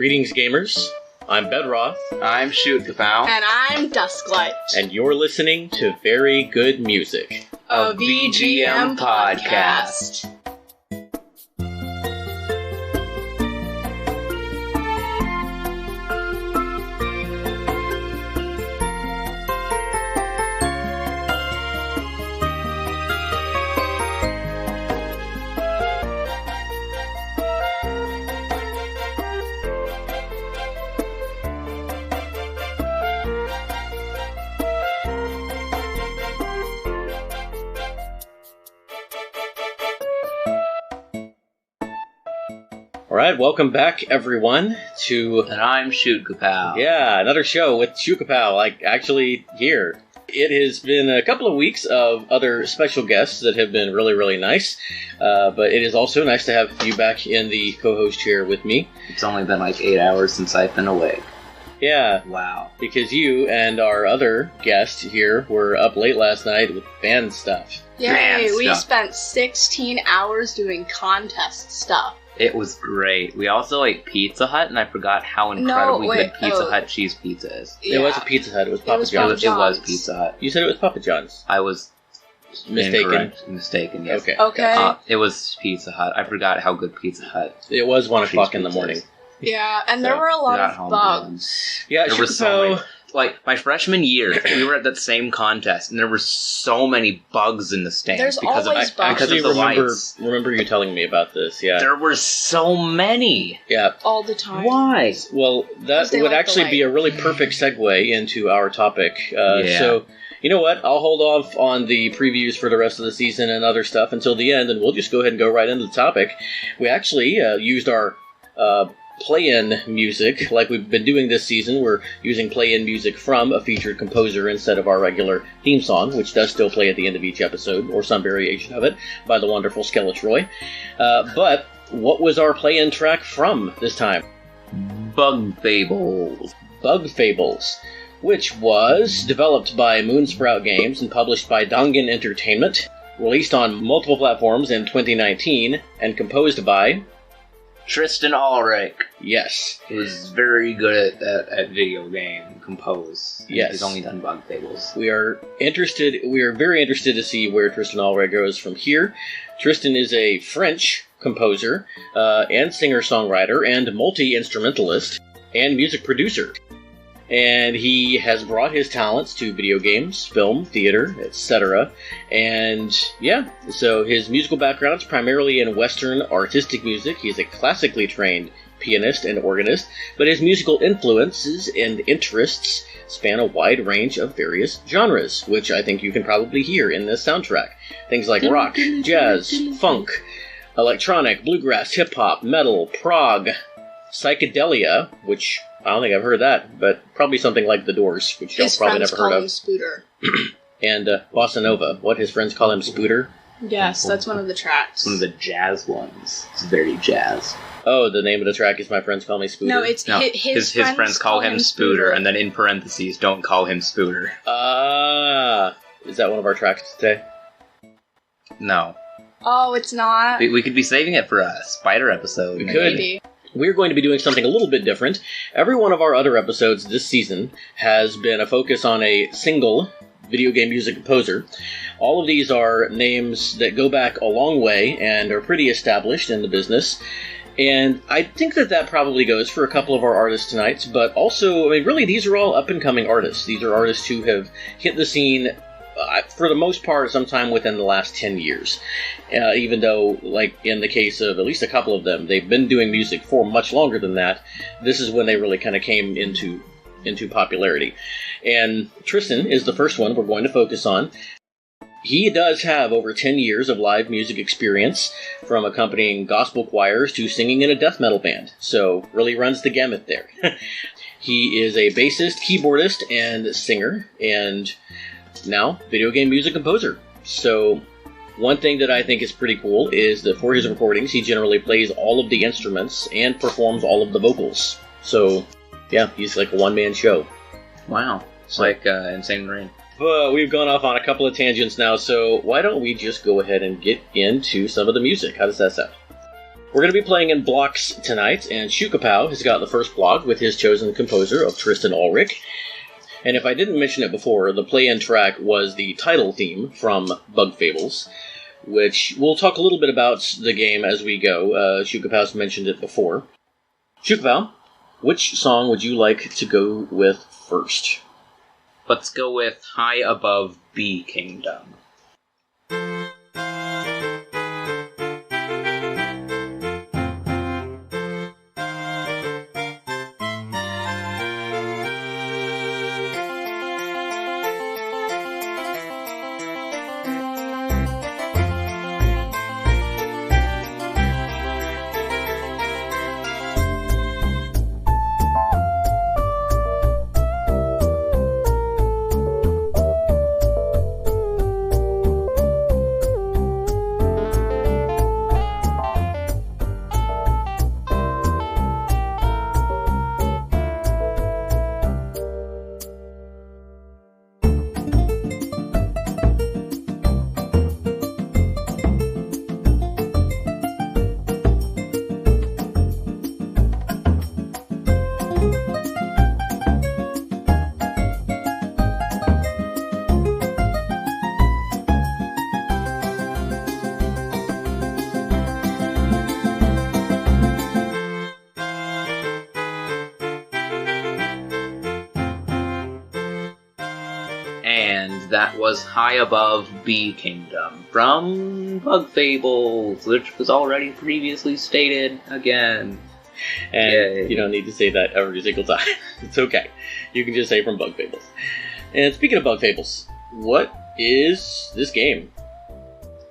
Greetings, gamers. I'm Bedroth. I'm Shoot Kapow. And I'm Dusklight. And you're listening to Very Good Music, a VGM podcast. Alright, welcome back, everyone, to... And I'm Shoot Kapow. Yeah, another show with Shoot Kapow, actually here. It has been a couple of weeks of other special guests that have been really, really nice, but it is also nice to have you back in the co-host chair with me. It's only been like 8 hours since I've been awake. Yeah. Wow. Because you and our other guest here were up late last night with band stuff. Yay, we spent 16 hours doing contest stuff. It was great. We also ate Pizza Hut, and I forgot how incredibly good Pizza Hut cheese pizza is. Yeah. It was a Pizza Hut. It was Papa John's. It was Pizza Hut. You said it was Papa John's. I was mistaken, yes. Okay. It was Pizza Hut. I forgot how good Pizza Hut. It was 1 o'clock in the morning. Yeah, and there were a lot of bugs. Yeah, there were so many. Like, my freshman year, we were at that same contest, and there were so many bugs in the stands. There's always bugs. Because of the lights. Remember you telling me about this, yeah. There were so many. Yeah. All the time. Why? Well, that would actually be a really perfect segue into our topic. So, you know what? I'll hold off on the previews for the rest of the season and other stuff until the end, and we'll just go ahead and go right into the topic. We actually used our... play-in music, like we've been doing this season. We're using play-in music from a featured composer instead of our regular theme song, which does still play at the end of each episode, or some variation of it, by the wonderful Skeletroy. But what was our play-in track from this time? Bug Fables. Bug Fables, which was developed by Moonsprout Games and published by Dongan Entertainment, released on multiple platforms in 2019, and composed by... Tristan Alric. Yes. He was very good at video game compose. Yes. He's only done Bug Fables. We are very interested to see where Tristan Alric goes from here. Tristan is a French composer and singer-songwriter and multi-instrumentalist and music producer. And he has brought his talents to video games, film, theater, etc. And yeah, so his musical background is primarily in Western artistic music. He's a classically trained pianist and organist, but his musical influences and interests span a wide range of various genres, which I think you can probably hear in this soundtrack. Things like rock, jazz, funk, electronic, bluegrass, hip-hop, metal, prog, psychedelia, which... I don't think I've heard that, but probably something like The Doors, which y'all probably never heard of. His friends call him Spooter. And Bossa Nova. What, his friends call him Spooter? Yes, that's one of the tracks. One of the jazz ones. It's very jazz. Oh, the name of the track is My Friends Call Me Spooter? No, it's his friends call him Spooter, and then in parentheses, don't call him Spooter. Is that one of our tracks today? No. Oh, it's not? We could be saving it for a spider episode. We could. Maybe. We're going to be doing something a little bit different. Every one of our other episodes this season has been a focus on a single video game music composer. All of these are names that go back a long way and are pretty established in the business. And I think that probably goes for a couple of our artists tonight, but also, I mean, really, these are all up-and-coming artists. These are artists who have hit the scene for the most part, sometime within the last 10 years. Even though, like, in the case of at least a couple of them, they've been doing music for much longer than that. This is when they really kind of came into popularity. And Tristan is the first one we're going to focus on. He does have over 10 years of live music experience, from accompanying gospel choirs to singing in a death metal band. So, really runs the gamut there. He is a bassist, keyboardist, and singer, and... now, video game music composer. So, one thing that I think is pretty cool is that for his recordings, he generally plays all of the instruments and performs all of the vocals. So, yeah, he's like a one-man show. Wow. It's like Insane Rain. But we've gone off on a couple of tangents now, so why don't we just go ahead and get into some of the music? How does that sound? We're going to be playing in blocks tonight, and Shukapow has got the first block with his chosen composer of Tristan Alric. And if I didn't mention it before, the play-in track was the title theme from Bug Fables, which we'll talk a little bit about the game as we go. Shukapow's mentioned it before. Shukapow, which song would you like to go with first? Let's go with High Above Bee Kingdom. That was High Above Bee Kingdom from Bug Fables, which was already previously stated again. And Yay. You don't need to say that every single time. It's okay. You can just say from Bug Fables. And speaking of Bug Fables, what is this game?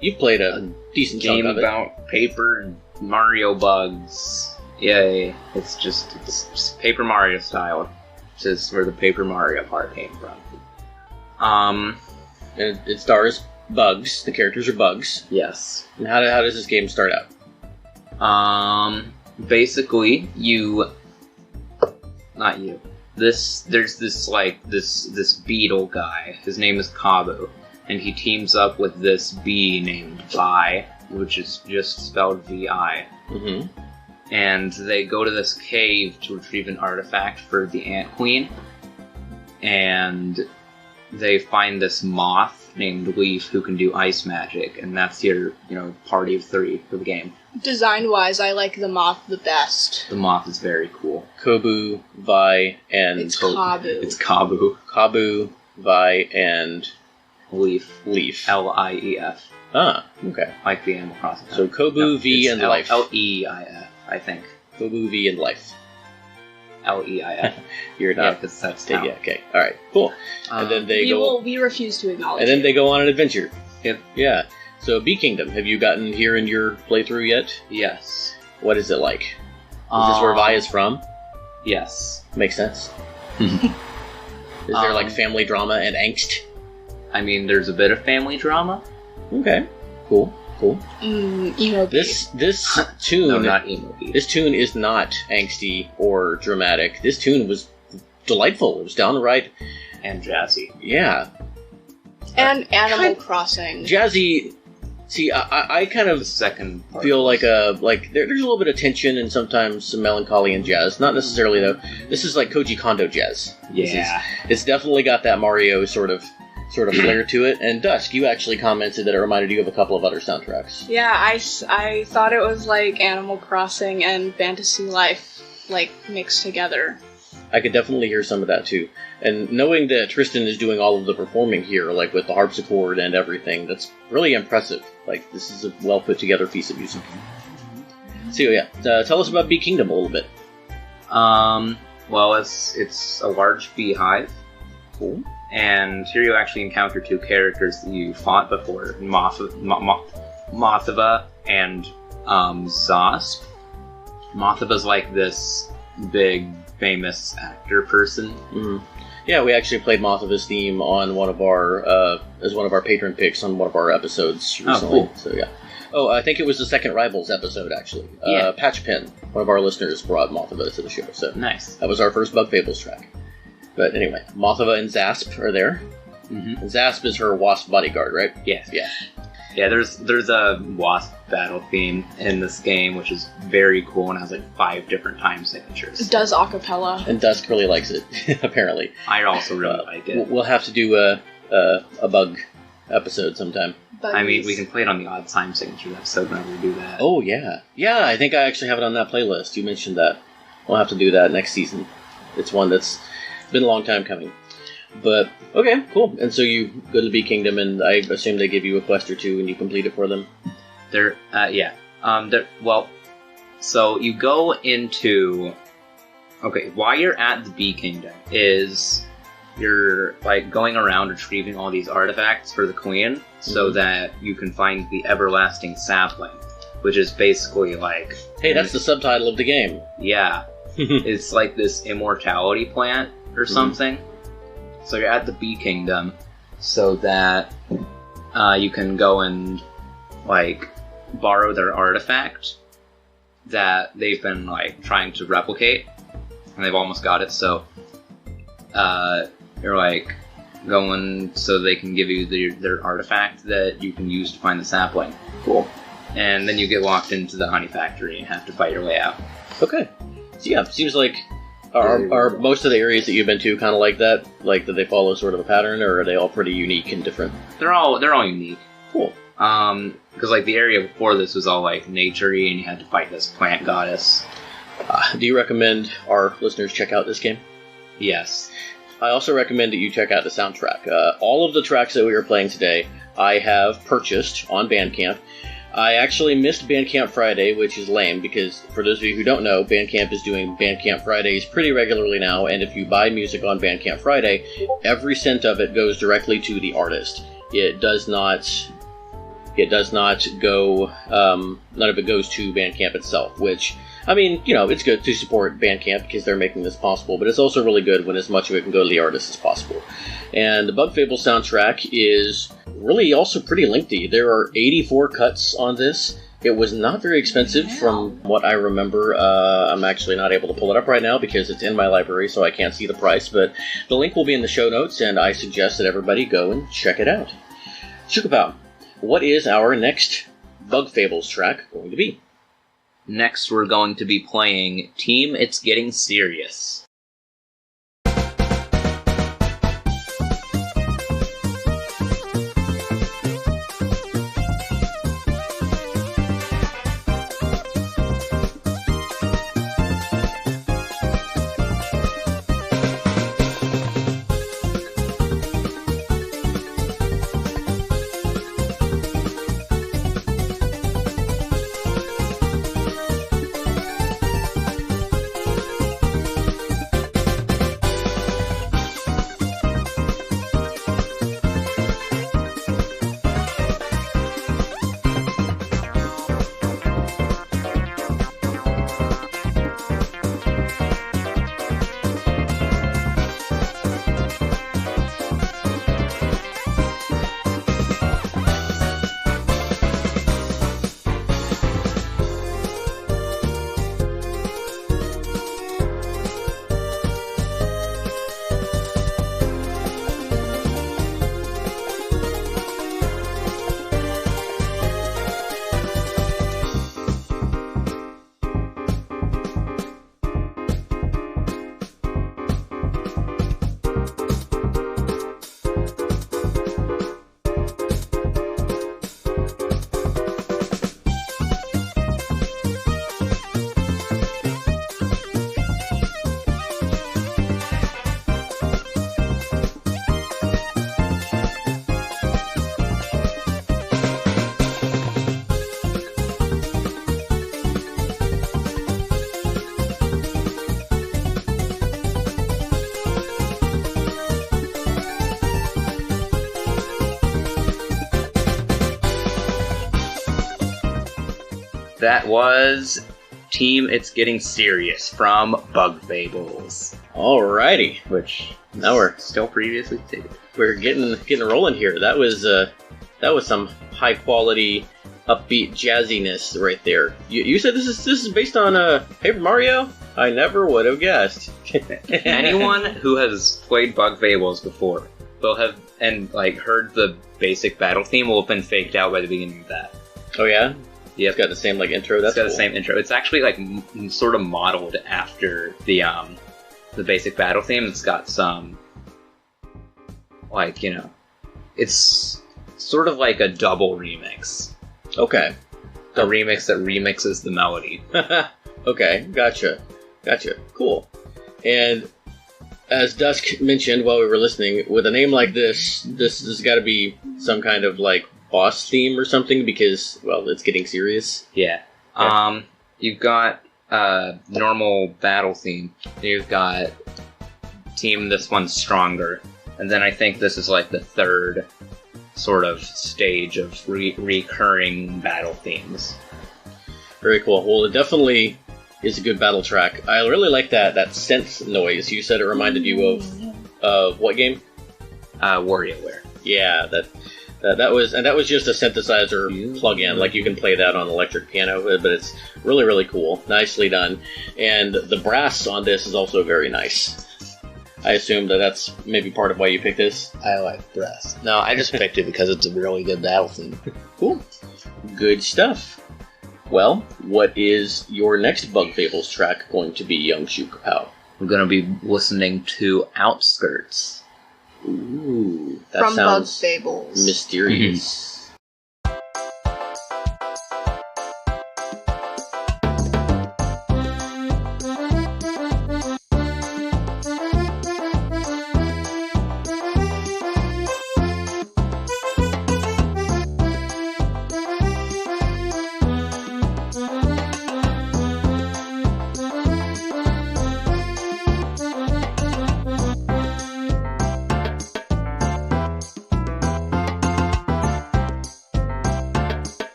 You've played a decent chunk of it. Game about paper and Mario bugs. Yay. It's just Paper Mario style, which is where the Paper Mario part came from. And it stars bugs. The characters are bugs. Yes. And how does this game start out? Basically, there's this beetle guy. His name is Kabu, and he teams up with this bee named Vi, which is just spelled V-I. Mm-hmm. And they go to this cave to retrieve an artifact for the Ant Queen, and they find this moth named Leaf who can do ice magic, and that's your, party of 3 for the game. Design-wise, I like the moth the best. The moth is very cool. Kobu, Vi, and... It's Kabu. It's Kabu. Kabu, Vi, and... Leaf. L-I-E-F. Ah, okay. Like the Animal Crossing. So Kobu, V, and Life. L-E-I-F, I think. Kobu, V, and Life. L-E-I-F. You're not... Yeah, because that's town. Yeah, okay. Alright, cool. And then they go... We refuse to acknowledge And then they go on an adventure. Yep. Yeah. So, Bee Kingdom, have you gotten here in your playthrough yet? Yes. What is it like? Is this where Vi is from? Yes. Makes sense. Is there, family drama and angst? I mean, there's a bit of family drama. Okay. Cool. Emo This tune... No, not emo beat. This tune is not angsty or dramatic. This tune was delightful. It was downright... And jazzy. Yeah. And Animal Crossing. Jazzy... See, I kind of The second part feel like there's a little bit of tension and sometimes some melancholy in jazz. Not necessarily, though. This is like Koji Kondo jazz. Yeah. It's definitely got that Mario sort of flair to it. And Dusk, you actually commented that it reminded you of a couple of other soundtracks. Yeah, I thought it was like Animal Crossing and Fantasy Life, mixed together. I could definitely hear some of that, too. And knowing that Tristan is doing all of the performing here, with the harpsichord and everything, that's really impressive. This is a well-put-together piece of music. So, yeah, tell us about Bee Kingdom a little bit. Well, it's a large beehive. Cool. And here you actually encounter 2 characters that you fought before, Mothava and Zosp. Mothava's like this big, famous actor person. Mm-hmm. Yeah, we actually played Mothava's theme on one of our as one of our patron picks on one of our episodes recently. Oh, cool. So yeah. Oh, I think it was the second Rivals episode actually. Yeah. Patchpin, one of our listeners, brought Mothava to the show. So nice. That was our first Bug Fables track. But anyway, Mothava and Zasp are there. Mm-hmm. And Zasp is her wasp bodyguard, right? Yes. Yeah. Yeah, there's a wasp battle theme in this game, which is very cool and has like 5 different time signatures. It does acapella. And Dusk really likes it, apparently. I also really like it. We'll have to do a bug episode sometime. Buggies. I mean, we can play it on the odd time signature episode whenever we do that. Oh, yeah. Yeah, I think I actually have it on that playlist. You mentioned that. We'll have to do that next season. It's one that's been a long time coming. But, okay, cool. And so you go to the Bee Kingdom, and I assume they give you a quest or two, and you complete it for them? So you go into... Okay, while you're at the Bee Kingdom, you're, like, going around retrieving all these artifacts for the Queen, so that you can find the Everlasting Sapling, which is basically, like... Hey, that's the subtitle of the game. Yeah. It's like this immortality plant or something. So you're at the Bee Kingdom, so that you can go and, like, borrow their artifact that they've been, like, trying to replicate, and they've almost got it, so you're, like, going so they can give you their artifact that you can use to find the sapling. Cool. And then you get walked into the honey factory and have to fight your way out. Okay. So yeah, it seems like... Are most of the areas that you've been to kind of like that? Like, do they follow sort of a pattern, or are they all pretty unique and different? They're all unique. Cool. Because, like, the area before this was all, like, nature-y, and you had to fight this plant goddess. Do you recommend our listeners check out this game? Yes. I also recommend that you check out the soundtrack. All of the tracks that we are playing today, I have purchased on Bandcamp. I actually missed Bandcamp Friday, which is lame, because for those of you who don't know, Bandcamp is doing Bandcamp Fridays pretty regularly now, and if you buy music on Bandcamp Friday, every cent of it goes directly to the artist. It does not go, none of it goes to Bandcamp itself, which, I mean, you know, it's good to support Bandcamp because they're making this possible, but it's also really good when as much of it can go to the artist as possible. And the Bug Fables soundtrack is really also pretty lengthy. There are 84 cuts on this. It was not very expensive from what I remember. I'm actually not able to pull it up right now because it's in my library, so I can't see the price, but the link will be in the show notes, and I suggest that everybody go and check it out. Chukapow, what is our next Bug Fables track going to be? Next, we're going to be playing Team It's Getting Serious. That was Team It's Getting Serious from Bug Fables. Alrighty. Which now we're still previously stated. We're getting rolling here. That was some high quality, upbeat jazziness right there. You said this is based on Paper Mario? I never would have guessed. Anyone who has played Bug Fables before will have heard the basic battle theme will have been faked out by the beginning of that. Oh yeah? Yep. It's got the same intro. That's it's got cool. the same intro. It's actually sort of modeled after the basic battle theme. It's got some it's sort of like a double remix. Okay. A remix that remixes the melody. Okay, gotcha. Cool. And as Dusk mentioned while we were listening, with a name like this has got to be some kind of boss theme or something because, well, it's getting serious. Yeah. You've got normal battle theme. You've got team this one's stronger. And then I think this is the third sort of stage of recurring battle themes. Very cool. Well, it definitely is a good battle track. I really like that synth noise. You said it reminded you of what game? WarioWare. Yeah, that was just a synthesizer plug-in. You can play that on electric piano, but it's really, really cool. Nicely done. And the brass on this is also very nice. I assume that's maybe part of why you picked this. I like brass. No, I just picked it because it's a really good battle theme. Cool. Good stuff. Well, what is your next Bug Fables track going to be, young Shu Kapow? We're going to be listening to Outskirts. Ooh, that From Bug sounds Fables. mysterious.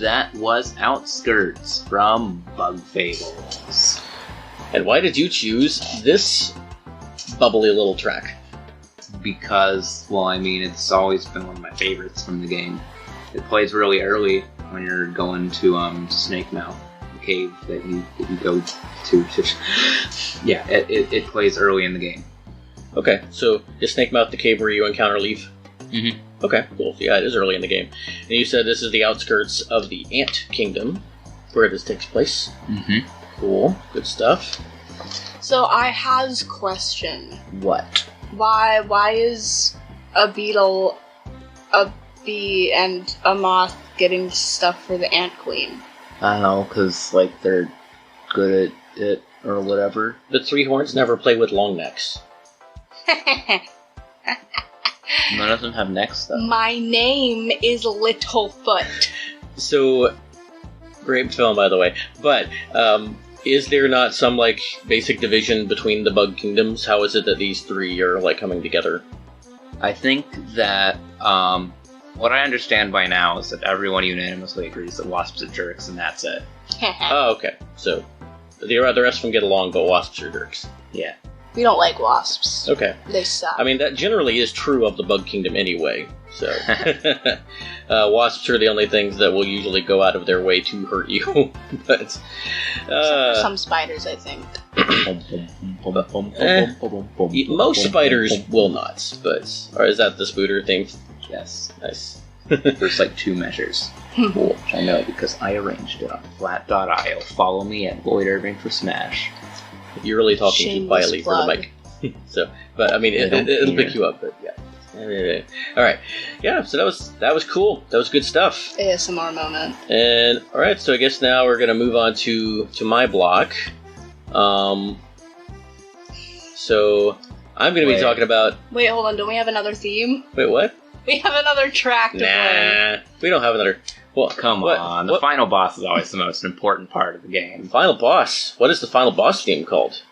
That was Outskirts from Bug Fables. And why did you choose this bubbly little track? Because, it's always been one of my favorites from the game. It plays really early when you're going to Snake Mouth, the cave that you go to. Yeah, it plays early in the game. Okay, so is Snake Mouth the cave where you encounter Leaf? Mm-hmm. Okay, cool. So yeah, it is early in the game. And you said this is the outskirts of the Ant Kingdom, where this takes place. Mm-hmm. Cool, good stuff. So I has question. What? Why is a beetle, a bee, and a moth getting stuff for the Ant Queen? I don't know, because, they're good at it or whatever. The three horns never play with long necks. None of them have necks, though. My name is Littlefoot. So, great film, by the way. But, is there not some, basic division between the Bug Kingdoms? How is it that these three are, coming together? I think that, what I understand by now is that everyone unanimously agrees that wasps are jerks, and that's it. Oh, okay. So, the rest of them get along, but wasps are jerks. Yeah. We don't like wasps. Okay. They suck. I mean, that generally is true of the Bug Kingdom anyway, so... wasps are the only things that will usually go out of their way to hurt you, but... Except for some spiders, I think. Most spiders will not, but... Or is that the Spooter thing? Yes. Nice. There's 2 measures. Cool. Which I know because I arranged it on flat.io. Follow me at Lloyd Irving for Smash. You're really talking too Shameless quietly for the plug. mic. So, but I mean, it'll pick you up. But yeah. All right. Yeah. So that was cool. That was good stuff. ASMR moment. And all right. So I guess now we're gonna move on to my block. So I'm going to be Wait. talking about. Wait, hold on. Don't we have another theme? Wait, what? We have another track to play. Nah, we don't have another. Well, Come on, the final boss is always the most important part of the game. Final boss. What is the final boss theme called?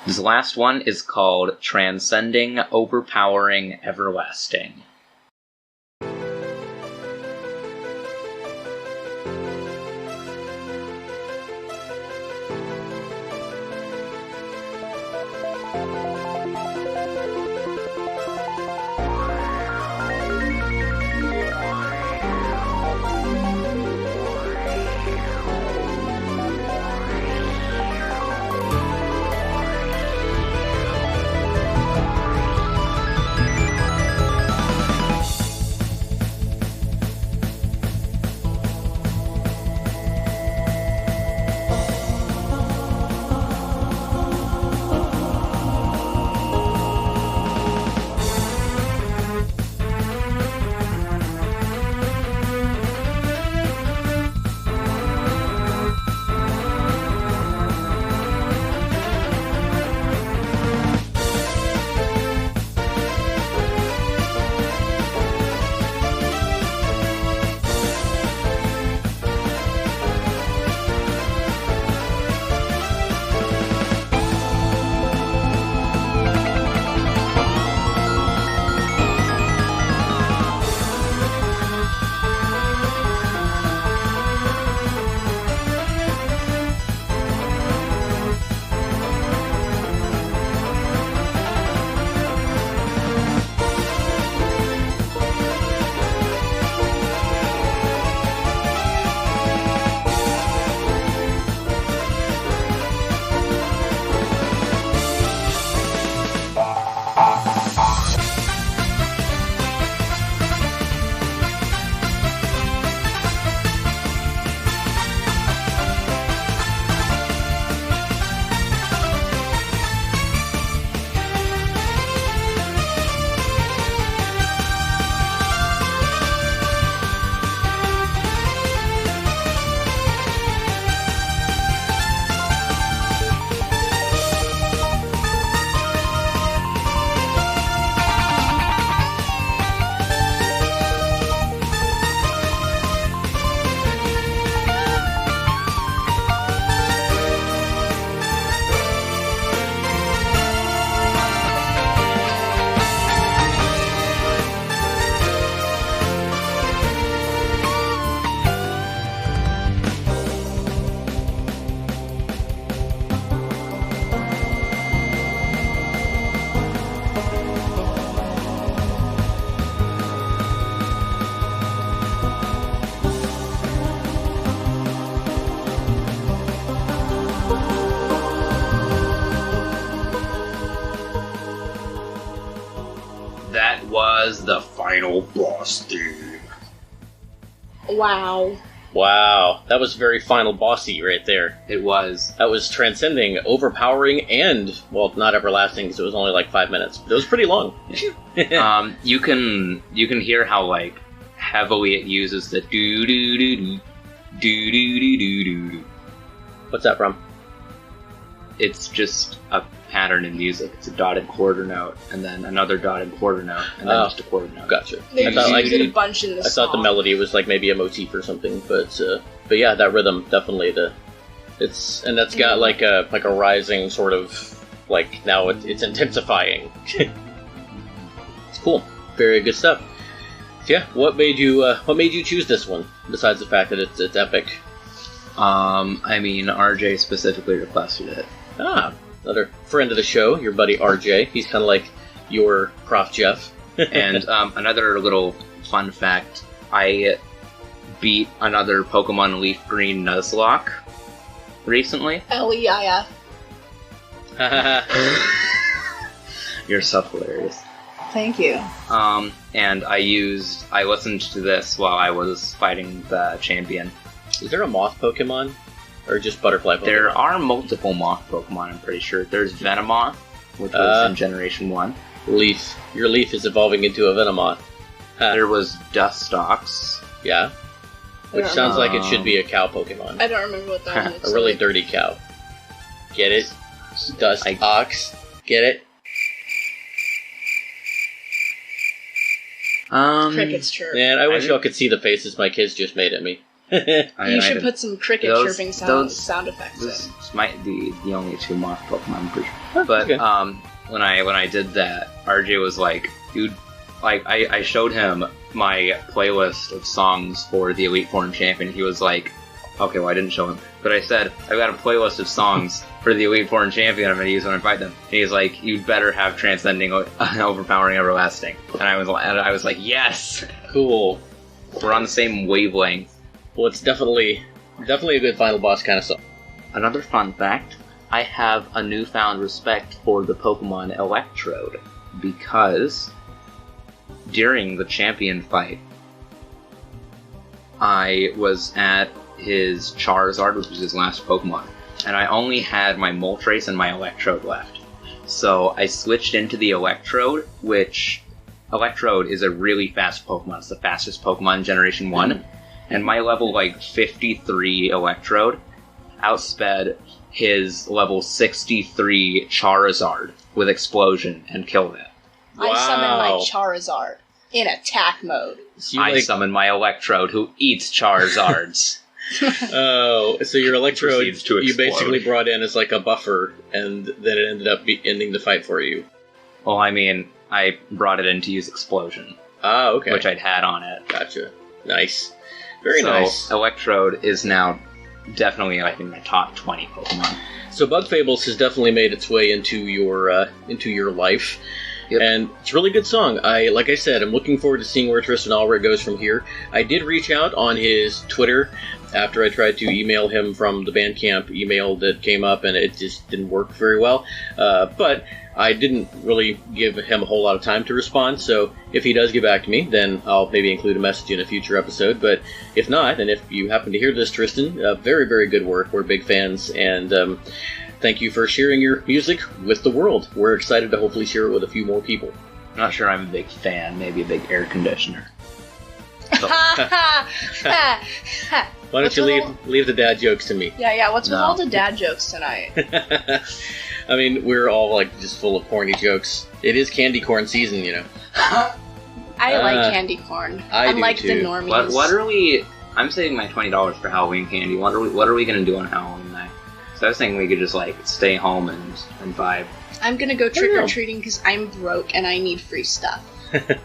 This last one is called Transcending, Overpowering, Everlasting. Was the final boss theme. Wow. Wow, that was very final bossy right there. It was. That was Transcending, Overpowering, and, well, not Everlasting because it was only like 5 minutes, but it was pretty long. You can hear how like heavily it uses the do do do do do do do do do. What's that from? It's just a pattern in music. It's a dotted quarter note, and then another dotted quarter note, and then just a quarter note. Gotcha. They I just thought, use it a bunch in the I thought the melody was like maybe a motif or something, but yeah, that rhythm definitely and that's got like a rising sort of like now it's intensifying. It's cool. Very good stuff. So yeah, what made you choose this one besides the fact that it's epic? I mean, RJ specifically requested it. Ah, another friend of the show, your buddy RJ. He's kind of like your Prof. Jeff. And another little fun fact, I beat another Pokemon Leaf Green Nuzlocke recently. Leif. You're so hilarious. Thank you. And I listened to this while I was fighting the champion. Is there a moth Pokemon? Or just butterfly Pokemon? There are multiple moth Pokemon, I'm pretty sure. There's Venomoth, which was in Generation 1. Leaf. Your Leaf is evolving into a Venomoth. There was Dustox. Yeah. Which sounds like it should be a cow Pokemon. I don't remember what that one looks A really like. dirty cow. Get it? Dust Ox. Get it? Crickets chirp. Man, I wish y'all could see the faces my kids just made at me. You should put some cricket chirping sound effects in. This might be the only 2 moth Pokemon I'm pretty sure. But okay. When I did that, RJ was like, dude, like I showed him my playlist of songs for the Elite Four Champion. He was like, okay, well I didn't show him, but I said I've got a playlist of songs for the Elite Four Champion I'm going to use when I fight them. And he's like, you'd better have Transcending, Overpowering, Everlasting. And I was like, yes, Cool. we're on the same wavelength. Well, it's definitely a good final boss kind of song. Another fun fact, I have a newfound respect for the Pokemon Electrode, because during the champion fight, I was at his Charizard, which was his last Pokemon, and I only had my Moltres and my Electrode left. So I switched into the Electrode, which Electrode is a really fast Pokemon. It's the fastest Pokemon in Generation 1. And my level, 53 Electrode outsped his level 63 Charizard with Explosion and killed it. I summon my Charizard in attack mode. So I summon my Electrode, who eats Charizards. Oh, so your Electrode, Proceeds to you explode. basically brought in as like a buffer, and then it ended up ending the fight for you. Well, I mean, I brought it in to use Explosion, Ah, okay. which I'd had on it. Gotcha. Nice. Very So, nice. Electrode is now definitely, in my top 20 Pokemon. So Bug Fables has definitely made its way into your life. Yep. And it's a really good song. Like I said, I'm looking forward to seeing where Tristan Alric goes from here. I did reach out on his Twitter after I tried to email him from the Bandcamp email that came up, and it just didn't work very well. But I didn't really give him a whole lot of time to respond, so if he does get back to me, then I'll maybe include a message in a future episode. But if not, and if you happen to hear this, Tristan, very, very good work. We're big fans, and thank you for sharing your music with the world. We're excited to hopefully share it with a few more people. I'm not sure I'm a big fan, maybe a big air conditioner. Why don't you leave the dad jokes to me? Yeah, what's with No. all the dad jokes tonight? I mean, we're all just full of corny jokes. It is candy corn season, you know. I like candy corn. I do Unlike too. the normies. What are we... I'm saving my $20 for Halloween candy. What are we going to do on Halloween night? So I was thinking we could just, stay home and vibe. I'm gonna go trick-or-treating because I'm broke and I need free stuff. I'm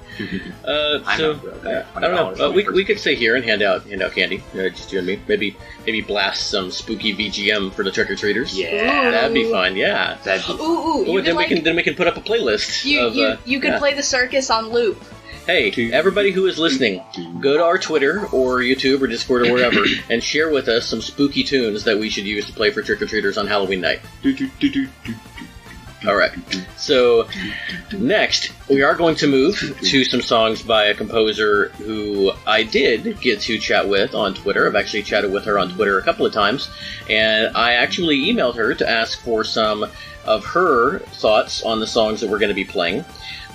so not broke. I have I don't know. $20 We could stay here and hand out candy. Just you and me. Maybe blast some spooky VGM for the trick or treaters. Yeah. That'd be fun. Yeah. That'd be... Ooh, you Then could, we can put up a playlist. you could play the circus on loop. Hey, everybody who is listening, go to our Twitter or YouTube or Discord or wherever and share with us some spooky tunes that we should use to play for trick or treaters on Halloween night. Alright, so next we are going to move to some songs by a composer who I did get to chat with on Twitter. I've actually chatted with her on Twitter a couple of times, and I actually emailed her to ask for some of her thoughts on the songs that we're going to be playing.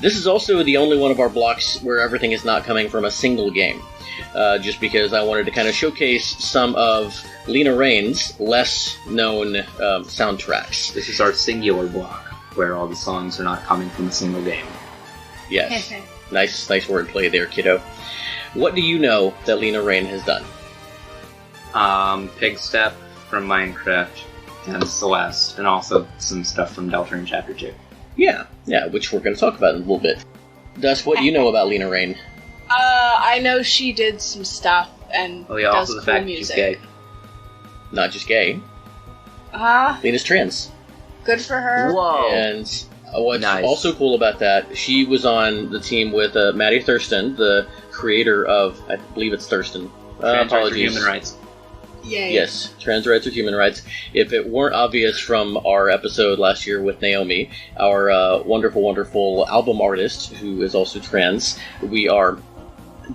This is also the only one of our blocks where everything is not coming from a single game, just because I wanted to kind of showcase some of Lena Raine's less known soundtracks. This is our singular block, where all the songs are not coming from a single game. Yes. Nice wordplay there, kiddo. What do you know that Lena Raine has done? Pig Step from Minecraft, and Celeste, and also some stuff from Deltarune Chapter 2. Yeah, which we're going to talk about in a little bit. Dust, what do you know about Lena Raine? I know she did some stuff and Oh yeah, does also the cool fact music. she's gay. Not just gay. Lena's trans. Good for her. Whoa! And what's Nice. also cool about that, she was on the team with Maddy Thurston, the creator of, I believe it's Thurston. Trans rights are Apologies. human rights. Yay. Yes, trans rights are human rights. If it weren't obvious from our episode last year with Naomi, our wonderful, wonderful album artist who is also trans, we are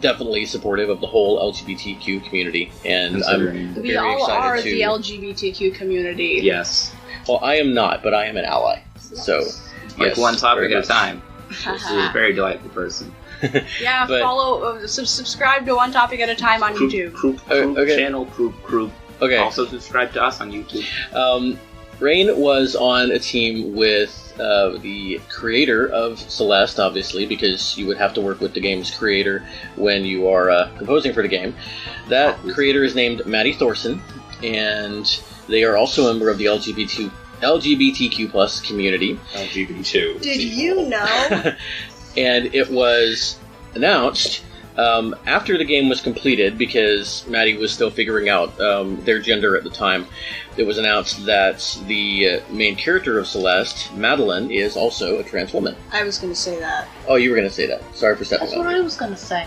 definitely supportive of the whole LGBTQ community, and I'm Considering- We very all excited are to. the LGBTQ community. Yes. Well, I am not, but I am an ally. So, Like yes, one topic very at a much. time. This is a very delightful person. Yeah, But- follow, subscribe to One Topic at a Time on YouTube. Croup Okay. channel, Croup. Okay. Also subscribe to us on YouTube. Raine was on a team with the creator of Celeste, obviously, because you would have to work with the game's creator when you are composing for the game. That creator is named Maddy Thorson, and they are also a member of the LGBTQ plus community. LGBTQ. Did you know? And it was announced after the game was completed, because Maddy was still figuring out their gender at the time. It was announced that the main character of Celeste, Madeline, is also a trans woman. I was going to say that. Oh, you were going to say that. Sorry for stepping on. That's what I was going to say.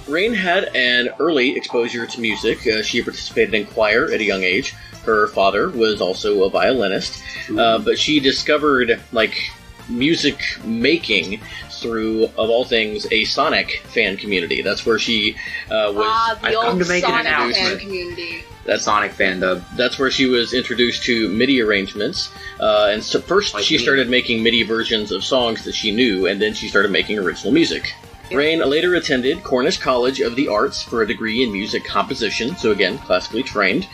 Raine had an early exposure to music. She participated in choir at a young age. Her father was also a violinist, but she discovered music making through, of all things, a Sonic fan community. That's where she was. The old make Sonic an fan announcement. community. That's Sonic fandom. That's where she was introduced to MIDI arrangements. And so first she started making MIDI versions of songs that she knew, and then she started making original music. Raine later attended Cornish College of the Arts for a degree in music composition, so again, classically trained.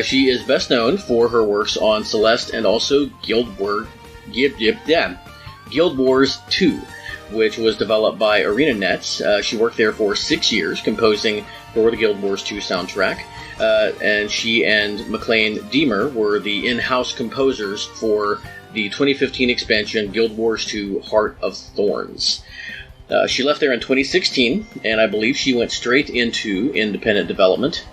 She is best known for her works on Celeste and also Guild Wars 2, which was developed by ArenaNet. She worked there for 6 years, composing for the Guild Wars 2 soundtrack. And she and McLean Deemer were the in-house composers for the 2015 expansion Guild Wars 2 Heart of Thorns. She left there in 2016, and I believe she went straight into independent development.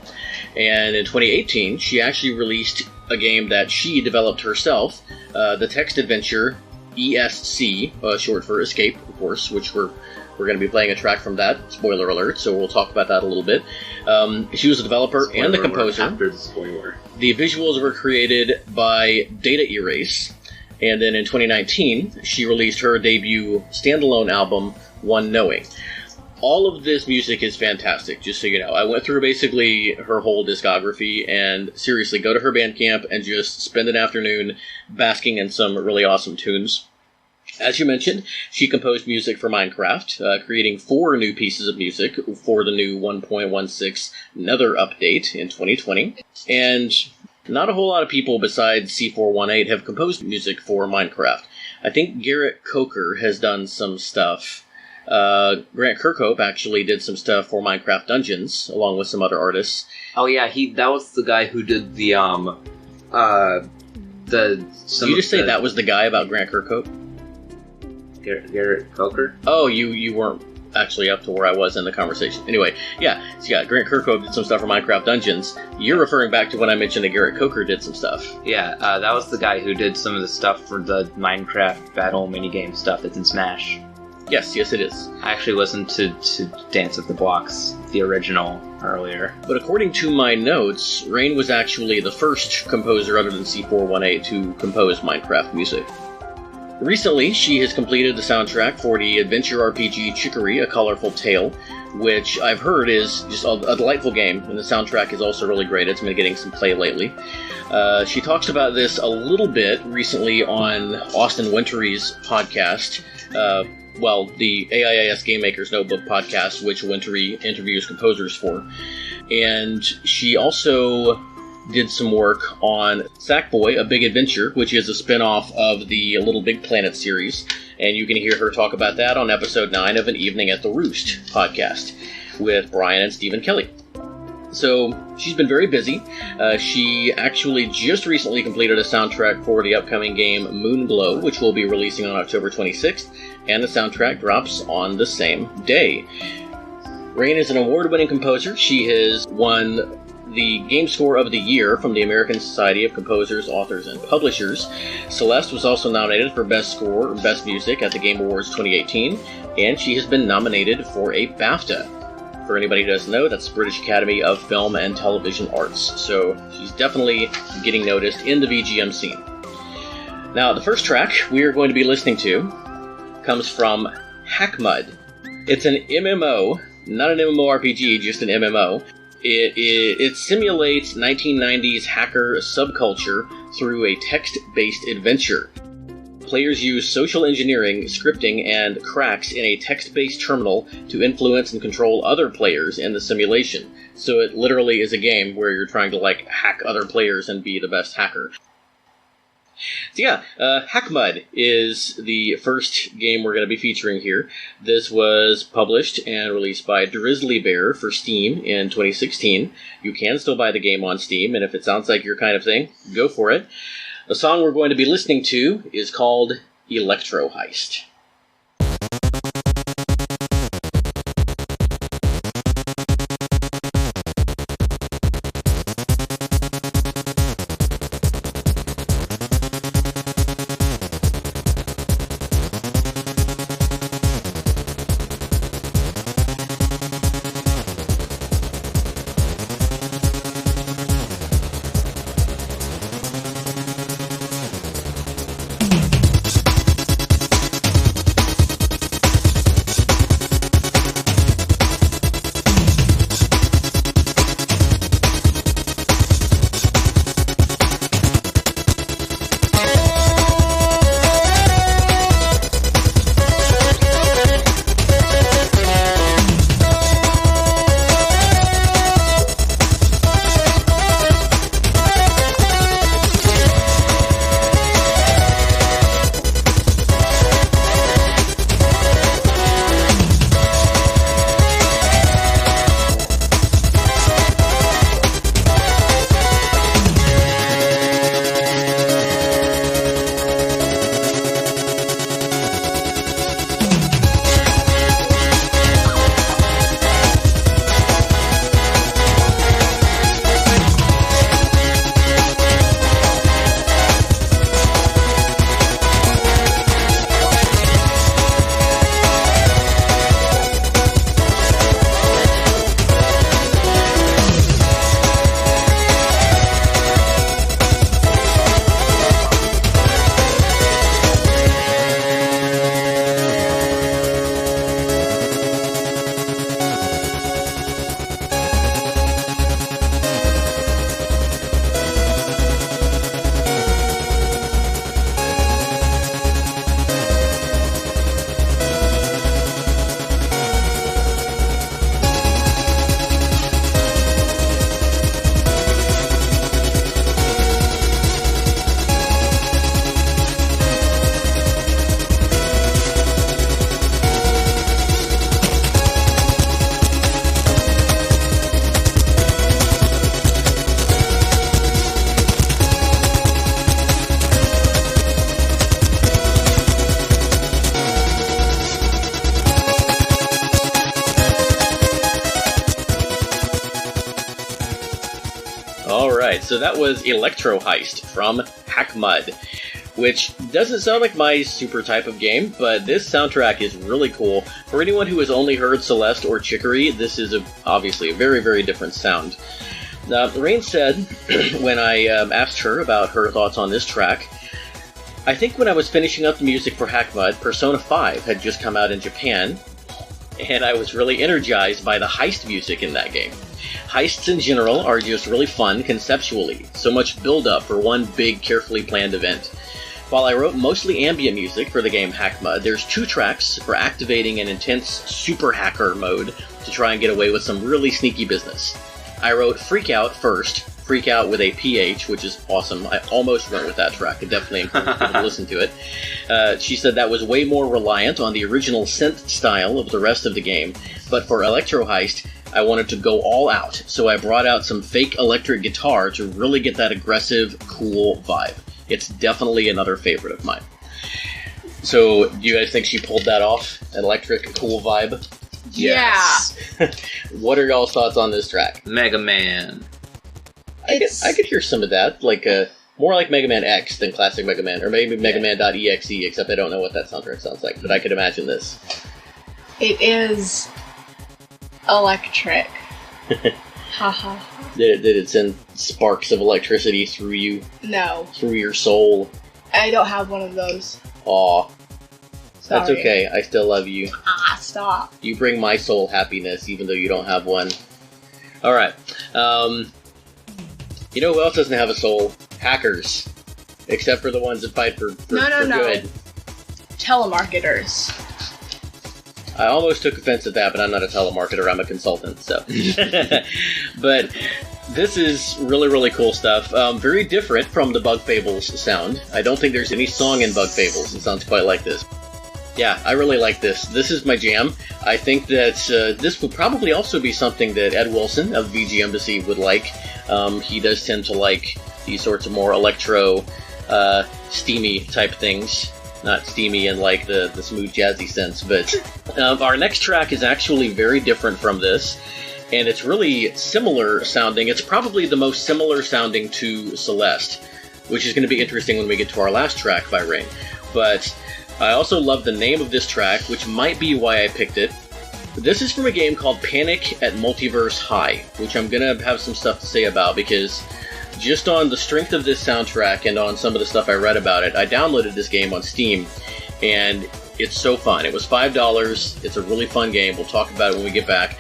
And in 2018, she actually released a game that she developed herself, the text adventure ESC, short for Escape, of course, which we're going to be playing a track from that. Spoiler alert, so we'll talk about that a little bit. She was a developer and the composer. After the spoiler. The visuals were created by Data Erase, and then in 2019, she released her debut standalone album, One Knowing. All of this music is fantastic, just so you know. I went through basically her whole discography, and seriously, go to her Bandcamp and just spend an afternoon basking in some really awesome tunes. As you mentioned, she composed music for Minecraft, creating 4 new pieces of music for the new 1.16 Nether update in 2020. And not a whole lot of people besides C418 have composed music for Minecraft. I think Garrett Coker has done some stuff. Grant Kirkhope actually did some stuff for Minecraft Dungeons, along with some other artists. Oh yeah, that was the guy who did the Did you just say that was the guy about Grant Kirkhope? Garrett Coker? Oh, you weren't actually up to where I was in the conversation. Anyway, yeah, so yeah, Grant Kirkhope did some stuff for Minecraft Dungeons. You're referring back to when I mentioned that Garrett Coker did some stuff. Yeah, that was the guy who did some of the stuff for the Minecraft battle minigame stuff that's in Smash. Yes, it is. I actually listened to Dance of the Blocks, the original, earlier. But according to my notes, Raine was actually the first composer other than C418 to compose Minecraft music. Recently, she has completed the soundtrack for the adventure RPG Chicory, A Colorful Tale, which I've heard is just a delightful game, and the soundtrack is also really great. It's been getting some play lately. She talks about this a little bit recently on Austin Wintory's podcast, the AIAS Game Maker's Notebook podcast, which Wintory interviews composers for. And she also did some work on Sackboy, A Big Adventure, which is a spin-off of the Little Big Planet series. And you can hear her talk about that on episode 9 of An Evening at the Roost podcast with Brian and Stephen Kelly. So she's been very busy. She actually just recently completed a soundtrack for the upcoming game Moonglow, which will be releasing on October 26th, and the soundtrack drops on the same day. Raine is an award-winning composer. She has won the Game Score of the Year from the American Society of Composers, Authors, and Publishers. Celeste was also nominated for Best Score or Best Music at the Game Awards 2018, and she has been nominated for a BAFTA. For anybody who doesn't know, that's the British Academy of Film and Television Arts. So she's definitely getting noticed in the VGM scene. Now, the first track we are going to be listening to comes from Hackmud. It's an MMO, not an MMORPG, just an MMO. It simulates 1990s hacker subculture through a text-based adventure. Players use social engineering, scripting, and cracks in a text-based terminal to influence and control other players in the simulation. So it literally is a game where you're trying to, hack other players and be the best hacker. So yeah, Hackmud is the first game we're going to be featuring here. This was published and released by Drizzly Bear for Steam in 2016. You can still buy the game on Steam, and if it sounds like your kind of thing, go for it. The song we're going to be listening to is called Electroheist. So that was Electroheist from Hackmud, which doesn't sound like my super type of game, but this soundtrack is really cool. For anyone who has only heard Celeste or Chicory, this is obviously a very, very different sound. Raine said, when I asked her about her thoughts on this track, I think when I was finishing up the music for Hackmud, Persona 5 had just come out in Japan, and I was really energized by the heist music in that game. Heists in general are just really fun conceptually, so much build-up for one big, carefully planned event. While I wrote mostly ambient music for the game Hackmud, there's 2 tracks for activating an intense super hacker mode to try and get away with some really sneaky business. I wrote Freak Out first, Freak Out with a PH, which is awesome. I almost went with that track. I definitely encourage people to listen to it. She said that was way more reliant on the original synth style of the rest of the game, but for Electroheist, I wanted to go all out, so I brought out some fake electric guitar to really get that aggressive, cool vibe. It's definitely another favorite of mine. So, do you guys think she pulled that off? An electric, cool vibe? Yes. What are y'all's thoughts on this track? Mega Man. I could hear some of that, like more like Mega Man X than classic Mega Man, or maybe Mega Man.exe, except I don't know what that soundtrack sounds like, but I could imagine this. It is electric. Ha ha. Did it send sparks of electricity through you? No. Through your soul? I don't have one of those. Aw. Sorry. That's okay, I still love you. Ah, stop. You bring my soul happiness, even though you don't have one. Alright. You know who else doesn't have a soul? Hackers. Except for the ones that fight for good. Telemarketers. I almost took offense at that, but I'm not a telemarketer, I'm a consultant, so. But This is really, really cool stuff. Very different from the Bug Fables sound. I don't think there's any song in Bug Fables that sounds quite like this. Yeah, I really like this. This is my jam. I think that this would probably also be something that Ed Wilson of VG Embassy would like. He does tend to like these sorts of more electro, steamy type things. Not steamy in like the smooth jazzy sense, but our next track is actually very different from this. And it's really similar sounding. It's probably the most similar sounding to Celeste, which is going to be interesting when we get to our last track by Raine. But I also love the name of this track, which might be why I picked it. This is from a game called Panic at Multiverse High, which I'm going to have some stuff to say about, because just on the strength of this soundtrack and on some of the stuff I read about it, I downloaded this game on Steam, and it's so fun. It was $5. It's a really fun game. We'll talk about it when we get back.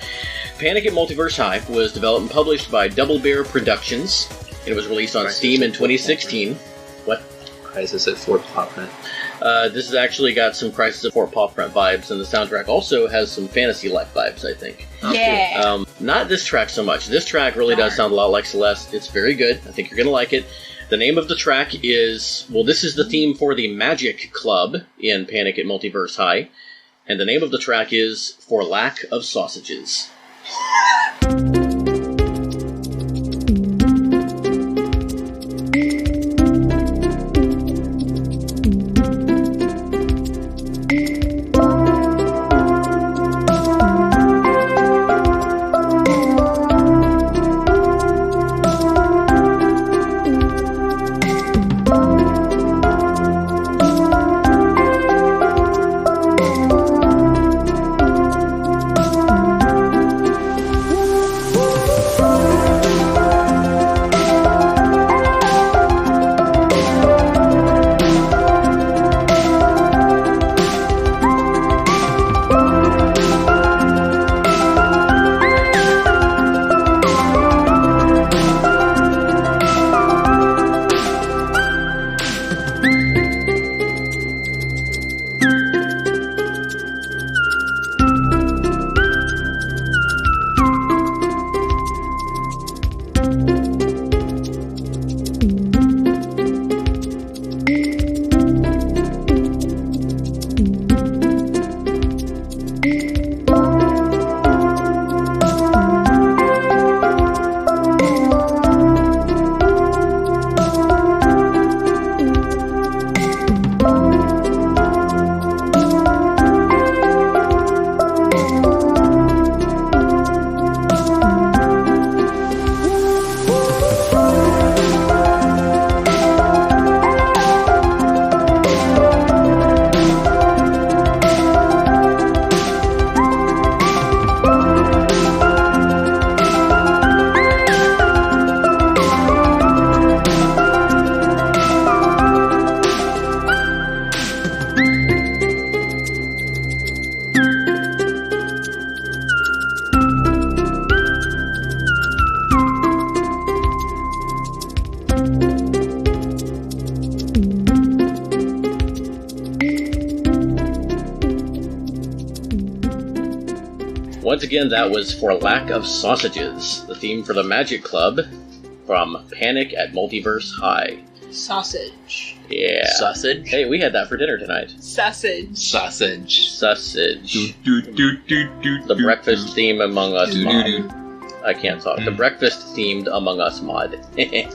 Panic at Multiverse High was developed and published by DoubleBear Productions. It was released on Steam in 2016. What? Crisis at Fort Pawprint. This has actually got some Crisis at Fort Pawprint vibes, and the soundtrack also has some Fantasy Life vibes, I think. Yeah. Not this track so much. This track really does sound a lot like Celeste. It's very good. I think you're going to like it. The name of the track is, well, this is the theme for the Magic Club in Panic at Multiverse High, and the name of the track is For Lack of Sausages. Once again, that was For Lack of Sausages, the theme for the Magic Club from Panic at Multiverse High. Sausage. Yeah. Sausage? Hey, we had that for dinner tonight. Sausage. Sausage. Sausage. The breakfast theme among us mod. I can't talk. The breakfast themed Among Us mod. Yeah,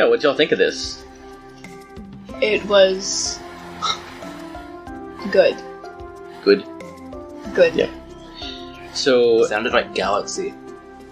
what'd y'all think of this? It was good. Good? Good. Yeah. So, Sounded like Galaxy.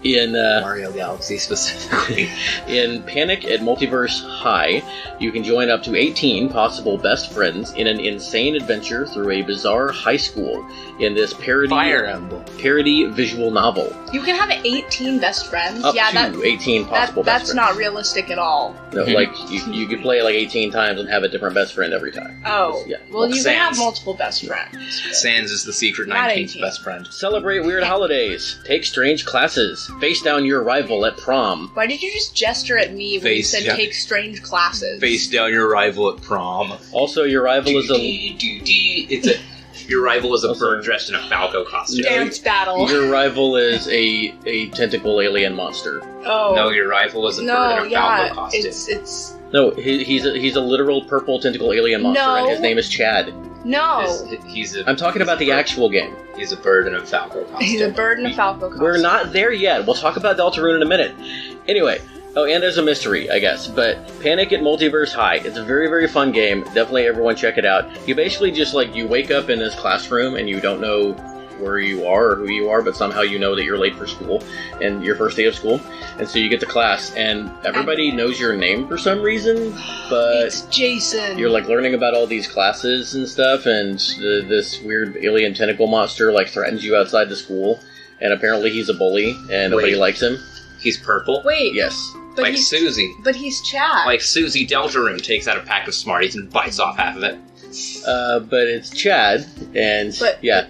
in Mario Galaxy specifically. in Panic at Multiverse High, you can join up to 18 possible best friends in an insane adventure through a bizarre high school in this Fire Emblem. parody visual novel. You can have 18 best friends. Up yeah, to 18 possible best that's friends. not realistic at all. No, like, you could play like 18 times and have a different best friend every time. Oh, Yeah. well, you can have Sans. multiple best friends. Sans is the secret Not 19th 18. best friend. Celebrate weird holidays. Take strange classes. Face down your rival at prom. Why did you just gesture at me when you Face said down. take strange classes? Face down your rival at prom. Also, your rival is a... It's a Your rival is a Also- bird dressed in a Falco costume. Dance battle. Your rival is a tentacle alien monster. Oh. No, your rival is a bird in a Falco costume. it's No, he's a literal purple tentacle alien monster, No. and his name is Chad. no. I'm talking about the actual game. He's a bird in a Falco costume. He's a bird in a falco costume. We're not there yet. We'll talk about Deltarune in a minute. Anyway, and there's a mystery, I guess. But Panic at Multiverse High. It's a very, very fun game. Definitely everyone check it out. You basically just, you wake up in this classroom and you don't know where you are or who you are, but somehow you know that you're late for school and your first day of school. And so you get to class and everybody knows your name for some reason, but It's Jason. you're learning about all these classes and stuff, and this weird alien tentacle monster threatens you outside the school, and apparently he's a bully and nobody Wait. likes him. He's purple? Wait. Yes. But Like he's, Susie. But he's Chad. Like Susie Deltarune takes out a pack of Smarties and bites off half of it. But it's Chad, and But- yeah.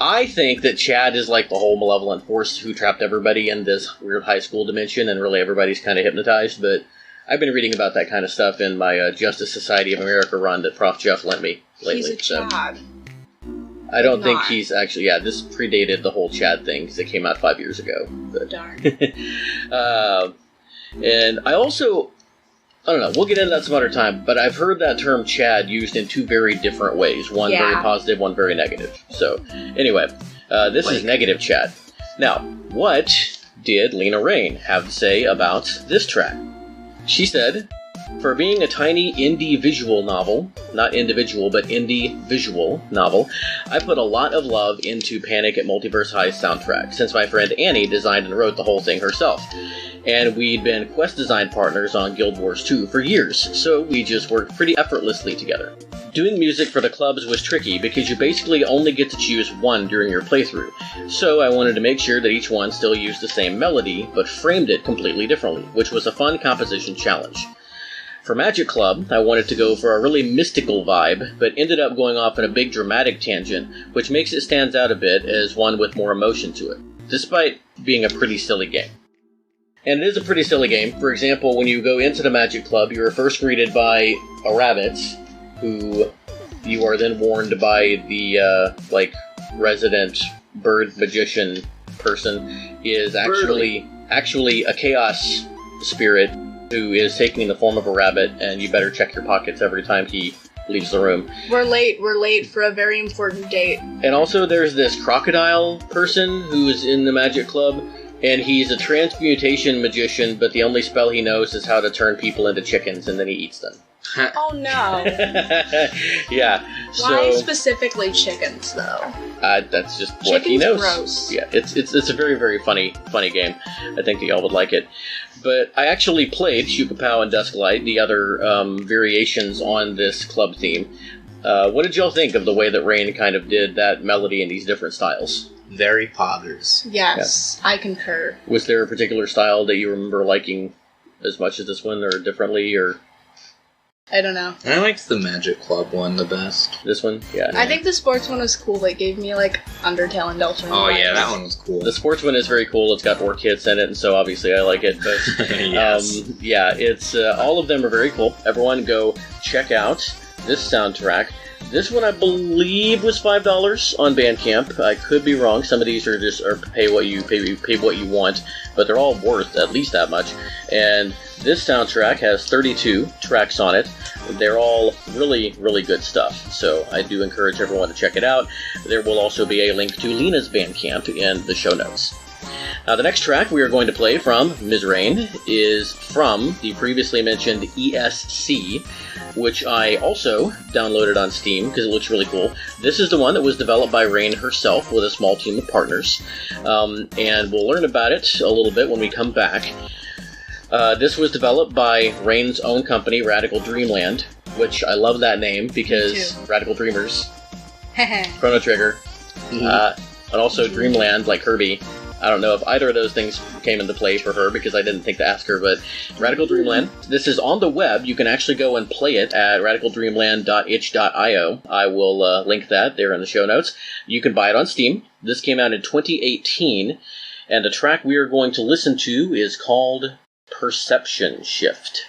I think that Chad is the whole malevolent force who trapped everybody in this weird high school dimension, and really everybody's kind of hypnotized, but I've been reading about that kind of stuff in my Justice Society of America run that Prof. Jeff lent me lately. He's a Chad. I don't think Not. he's actually... Yeah, this predated the whole Chad thing, because it came out 5 years ago. But, Darn. and I also... I don't know, we'll get into that some other time, but I've heard that term Chad used in two very different ways. One very Yeah. positive, one very negative. So, anyway, this is negative Chad. Now, what did Lena Raine have to say about this track? She said, "For being a tiny indie visual novel, not individual, but indie visual novel, I put a lot of love into Panic at Multiverse High's soundtrack, since my friend Annie designed and wrote the whole thing herself. And we'd been quest design partners on Guild Wars 2 for years, so we just worked pretty effortlessly together. Doing music for the clubs was tricky because you basically only get to choose one during your playthrough, so I wanted to make sure that each one still used the same melody, but framed it completely differently, which was a fun composition challenge. For Magic Club, I wanted to go for a really mystical vibe, but ended up going off in a big dramatic tangent, which makes it stand out a bit as one with more emotion to it, despite being a pretty silly game. And it is a pretty silly game. For example, when you go into the Magic Club, you are first greeted by a rabbit, who you are then warned by the, resident bird magician person is actually a chaos spirit who is taking the form of a rabbit, and you better check your pockets every time he leaves the room. We're late for a very important date. And also there's this crocodile person who's in the Magic Club, and he's a transmutation magician, but the only spell he knows is how to turn people into chickens, and then he eats them. Oh no. Yeah. Why So specifically chickens, though? that's just what he Chicken's knows. gross. Yeah, it's a very, very funny game. I think that y'all would like it. But I actually played Shukapow and Dusklight, the other variations on this club theme. What did y'all think of the way that Raine kind of did that melody in these different styles? Very poggers. Yes, I concur. Was there a particular style that you remember liking as much as this one, or differently, or I don't know. I liked the Magic Club one the best. this one? Yeah. I think the sports one was cool. They gave me Undertale and Deltarune. Oh yeah, vibes. that one was cool. The sports one is very cool. It's got orc hits in it, and so obviously I like it. But Yes. yeah, it's all of them are very cool. Everyone go check out this soundtrack. This one I believe was $5 on Bandcamp. I could be wrong. Some of these are just pay what you want, but they're all worth at least that much. And this soundtrack has 32 tracks on it. They're all really, really good stuff. So I do encourage everyone to check it out. There will also be a link to Lena's Bandcamp in the show notes. Now, the next track we are going to play from Ms. Raine is from the previously mentioned ESC, which I also downloaded on Steam because it looks really cool. This is the one that was developed by Raine herself with a small team of partners, and we'll learn about it a little bit when we come back. This was developed by Raine's own company, Radical Dreamland, which I love that name because Radical Dreamers, Chrono Trigger, and also Dreamland, like Kirby. I don't know if either of those things came into play for her because I didn't think to ask her, but Radical Dreamland. This is on the web. You can actually go and play it at radicaldreamland.itch.io. I will link that there in the show notes. You can buy it on Steam. This came out in 2018, and the track we are going to listen to is called Perception Shift.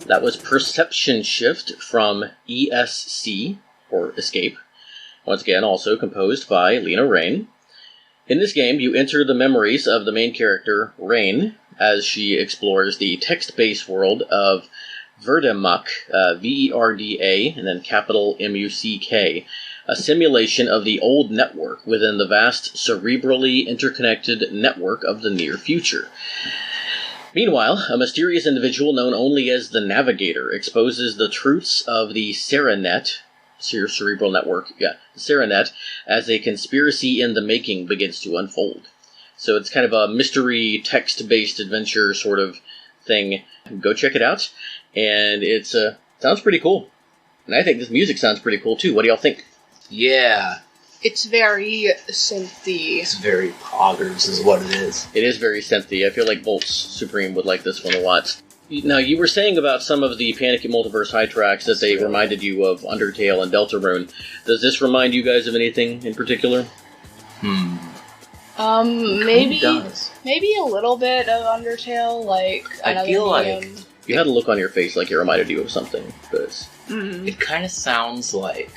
That was Perception Shift from ESC, or Escape. Once again, also composed by Lena Raine. In this game, you enter the memories of the main character, Raine, as she explores the text-based world of Verdamuck, V-E-R-D-A, and then capital M-U-C-K, a simulation of the old network within the vast, cerebrally interconnected network of the near future. Meanwhile, a mysterious individual known only as the Navigator exposes the truths of the Cerenet, cerebral network, the Cerenet, as a conspiracy in the making begins to unfold. So it's kind of a mystery, text-based adventure sort of thing. Go check it out, and it sounds pretty cool. And I think this music sounds pretty cool, too. What do y'all think? Yeah. It's very synthy. It's very poggers is what it is. It is very synthy. I feel like Volts Supreme would like this one a lot. Now, you were saying about some of the Panic at Multiverse high tracks that they reminded you of Undertale and Deltarune. Does this remind you guys of anything in particular? Maybe It does. maybe a little bit of Undertale, like I feel like You had a look on your face like it reminded you of something, but it kind of sounds like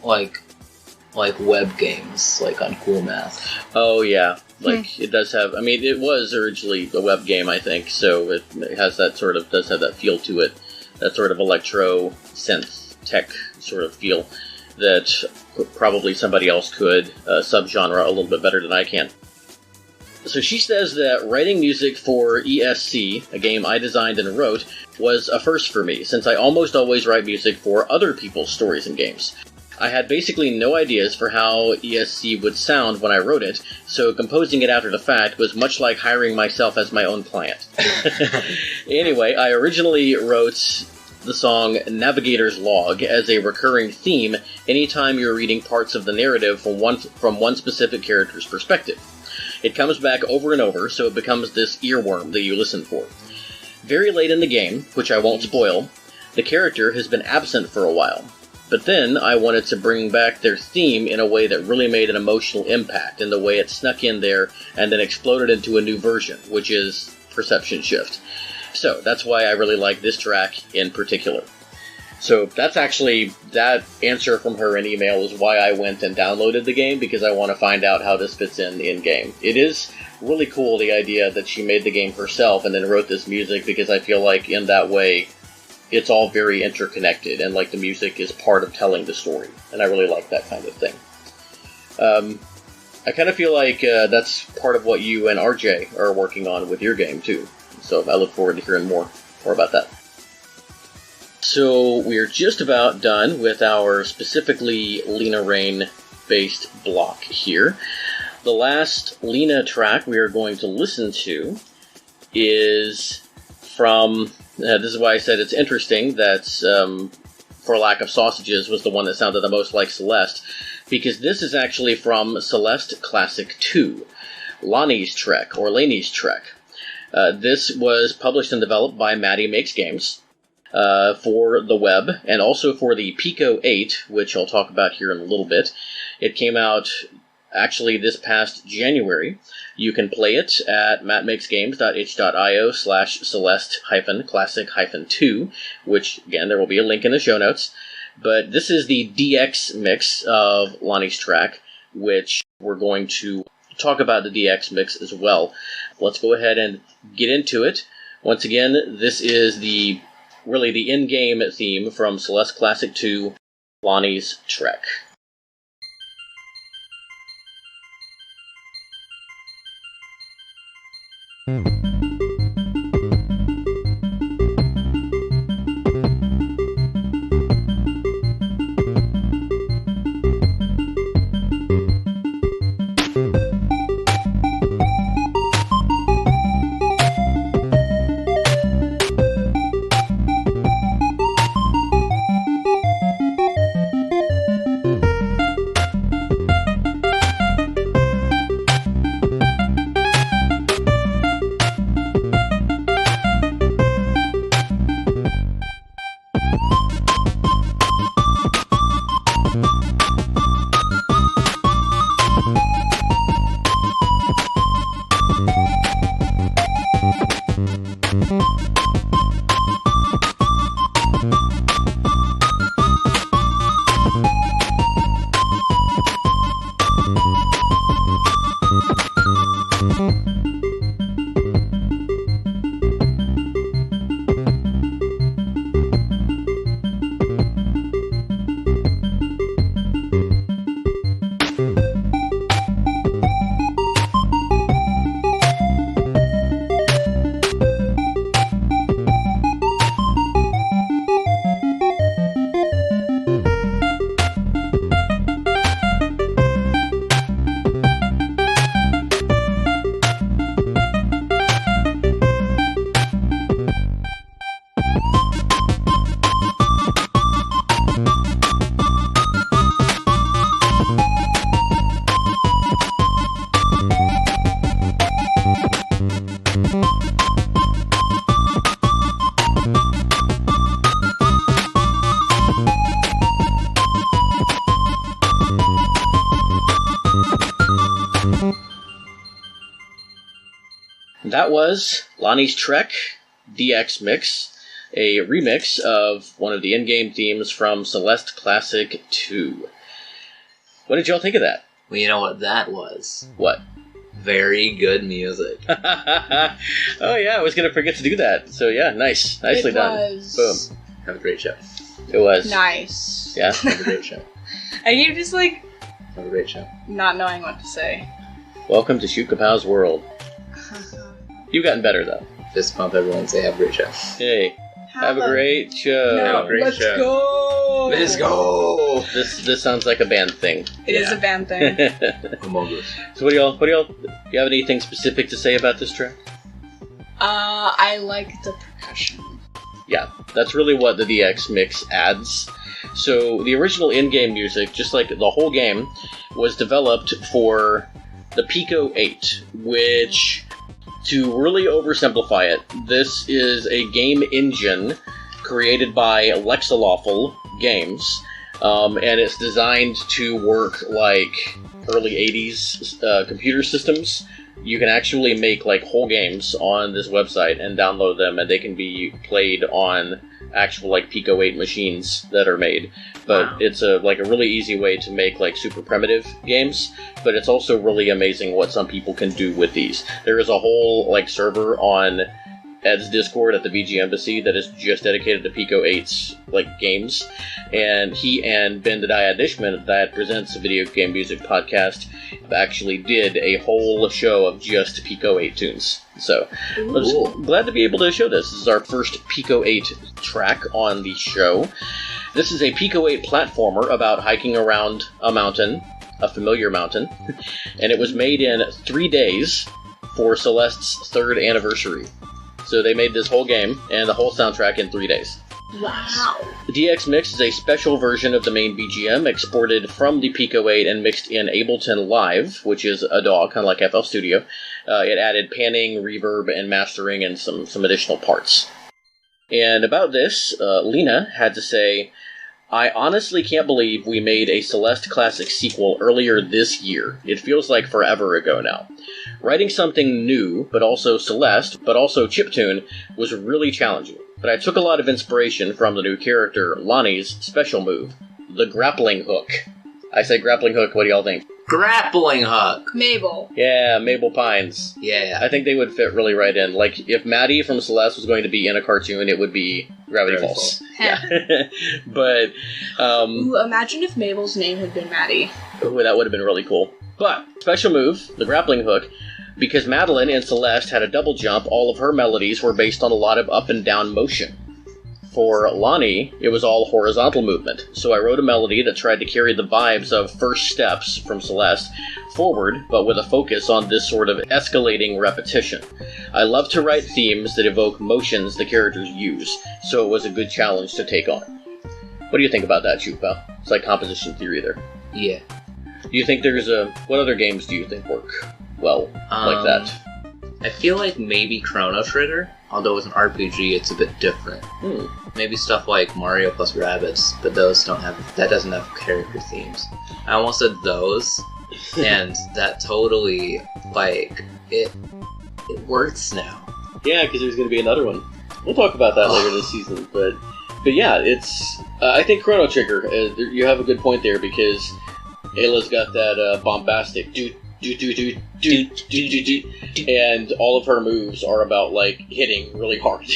web games, like on Cool Math. oh yeah, it does have. I mean, it was originally a web game, I think, so it has that sort of does have that feel to it, that sort of electro synth tech sort of feel that probably somebody else could subgenre a little bit better than I can. So she says that writing music for ESC, a game I designed and wrote, was a first for me, since I almost always write music for other people's stories and games. I had basically no ideas for how ESC would sound when I wrote it, so composing it after the fact was much like hiring myself as my own client. Anyway, I originally wrote the song Navigator's Log as a recurring theme anytime you're reading parts of the narrative from one specific character's perspective. It comes back over and over, so it becomes this earworm that you listen for. Very late in the game, which I won't spoil, the character has been absent for a while. But then I wanted to bring back their theme in a way that really made an emotional impact, in the way it snuck in there and then exploded into a new version, which is Perception Shift. So that's why I really like this track in particular. So that's actually, that answer from her in email is why I went and downloaded the game, because I want to find out how this fits in game. It is really cool, the idea that she made the game herself and then wrote this music, because I feel like in that way it's all very interconnected, and like the music is part of telling the story, and I really like that kind of thing. I kind of feel like that's part of what you and RJ are working on with your game too, so I look forward to hearing more about that. So we're just about done with our specifically Lena Raine based block here. The last Lena track we are going to listen to is from, this is why I said it's interesting that For Lack of Sausages was the one that sounded the most like Celeste, because this is actually from Celeste Classic 2, Lani's Trek, or Lani's Trek. This was published and developed by Maddy Makes Games for the web, and also for the Pico 8, which I'll talk about here in a little bit. It came out actually this past January. You can play it at mattmakesgames.itch.io/celeste-classic-2, which, again, there will be a link in the show notes. But this is the DX mix of Lani's track, which we're going to talk about the DX mix as well. Let's go ahead and get into it. Once again, this is really the in-game theme from Celeste Classic 2, Lani's Trek. That was Lani's Trek DX Mix, a remix of one of the in-game themes from Celeste Classic 2. What did y'all think of that? Well, you know what that was? What? Very good music. Oh yeah, I was going to forget to do that. So yeah, nice. Nicely done. Boom. Have a great show. It was. Nice. Yeah? Have a great show. And you just like... Have a great show. Not knowing what to say. Welcome to Shoot Kapow's world. You've gotten better, though. Fist pump everyone and say have a great show. Hey, have a great show. No, Have a great let's show. go! Let's go! This sounds like a band thing. It is a band thing. Among Us. So what do y'all, do you have anything specific to say about this track? I like the percussion. Yeah, that's really what the DX mix adds. So the original in-game music, just like the whole game, was developed for the Pico 8, which, to really oversimplify it, this is a game engine created by Lexalawful Games, and it's designed to work like early 80s computer systems. You can actually make like whole games on this website and download them, and they can be played on actual like Pico 8 machines that are made. But it's a really easy way to make like super primitive games, but it's also really amazing what some people can do with these. There is a whole like server on Ed's Discord at the VG Embassy that is just dedicated to Pico 8's like games, and he and Ben Dadiah Dishman that presents a video game music podcast actually did a whole show of just Pico 8 tunes. So I was glad to be able to show this. This is our first Pico 8 track on the show. This is a Pico 8 platformer about hiking around a mountain, a familiar mountain, and it was made in 3 days for Celeste's 3rd anniversary. So they made this whole game and the whole soundtrack in 3 days. Wow. The DX Mix is a special version of the main BGM exported from the Pico 8 and mixed in Ableton Live, which is a DAW, kind of like FL Studio. It added panning, reverb, and mastering and some additional parts. And about this, Lena had to say, "I honestly can't believe we made a Celeste Classic sequel earlier this year. It feels like forever ago now. Writing something new, but also Celeste, but also chiptune, was really challenging. But I took a lot of inspiration from the new character, Lani's special move, the grappling hook." I say grappling hook, what do y'all think? Grappling hook! Mabel. Yeah, Mabel Pines. Yeah. I think they would fit really right in. Like, if Maddy from Celeste was going to be in a cartoon, it would be Gravity Falls. Yeah. But, Ooh, imagine if Mabel's name had been Maddy. ooh, that would have been really cool. But, special move, the grappling hook, because Madeline in Celeste had a double jump, all of her melodies were based on a lot of up and down motion. For Lani, it was all horizontal movement, so I wrote a melody that tried to carry the vibes of First Steps from Celeste forward, but with a focus on this sort of escalating repetition. I love to write themes that evoke motions the characters use, so it was a good challenge to take on. What do you think about that, Chupa? It's like composition theory there. Yeah. Do you think what other games do you think work well like that? I feel like maybe Chrono Trigger, although it's an RPG, it's a bit different. Maybe stuff like Mario plus Rabbids, but that doesn't have character themes. I almost said those, and that totally, it works now. Yeah, because there's going to be another one. We'll talk about that later this season, but yeah, it's, I think Chrono Trigger, you have a good point there, because Ayla's got that bombastic and all of her moves are about like hitting really hard.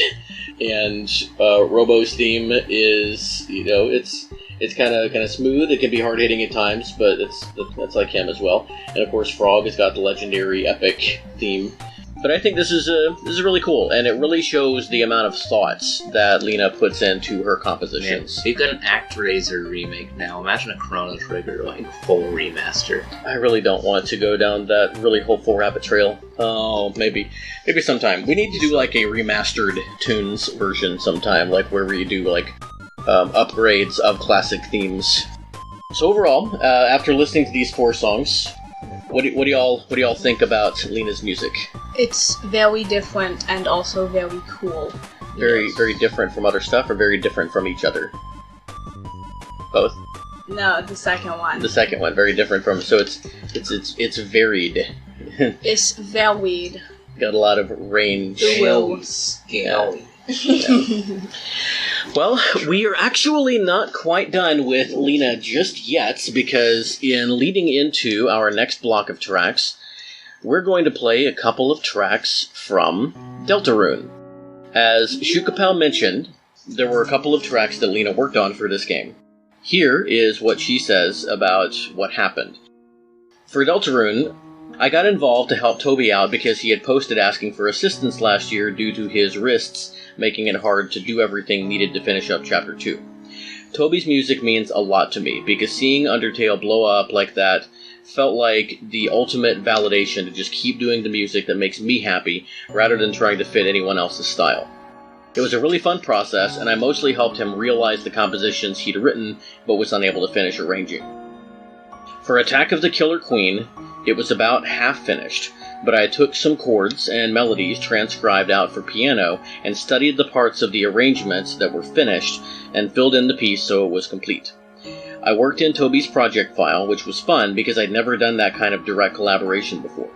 And Robo's theme is, it's kind of smooth. It can be hard hitting at times, but that's like him as well. And of course, Frog has got the legendary epic theme. But I think this is really cool, and it really shows the amount of thoughts that Lena puts into her compositions. Man, you've got an ActRaiser remake now. Imagine a Chrono Trigger full remaster. I really don't want to go down that really hopeful rabbit trail. Oh, maybe sometime. We need to do like a remastered tunes version sometime, like where we do like upgrades of classic themes. So overall, after listening to these 4 songs, what do y'all think about Lena's music? It's very different and also very cool. Very different from other stuff, or very different from each other? Both? No, the second one. The second one, very different from. So it's varied. It's varied. Got a lot of range. Scary. Well, we are actually not quite done with Lena just yet, because in leading into our next block of tracks, we're going to play a couple of tracks from Deltarune. As Shukapal mentioned, there were a couple of tracks that Lena worked on for this game. Here is what she says about what happened. For Deltarune, I got involved to help Toby out because he had posted asking for assistance last year due to his wrists making it hard to do everything needed to finish up Chapter 2. Toby's music means a lot to me, because seeing Undertale blow up like that felt like the ultimate validation to just keep doing the music that makes me happy, rather than trying to fit anyone else's style. It was a really fun process, and I mostly helped him realize the compositions he'd written, but was unable to finish arranging. For Attack of the Killer Queen, it was about half finished, but I took some chords and melodies transcribed out for piano and studied the parts of the arrangements that were finished and filled in the piece so it was complete. I worked in Toby's project file, which was fun because I'd never done that kind of direct collaboration before.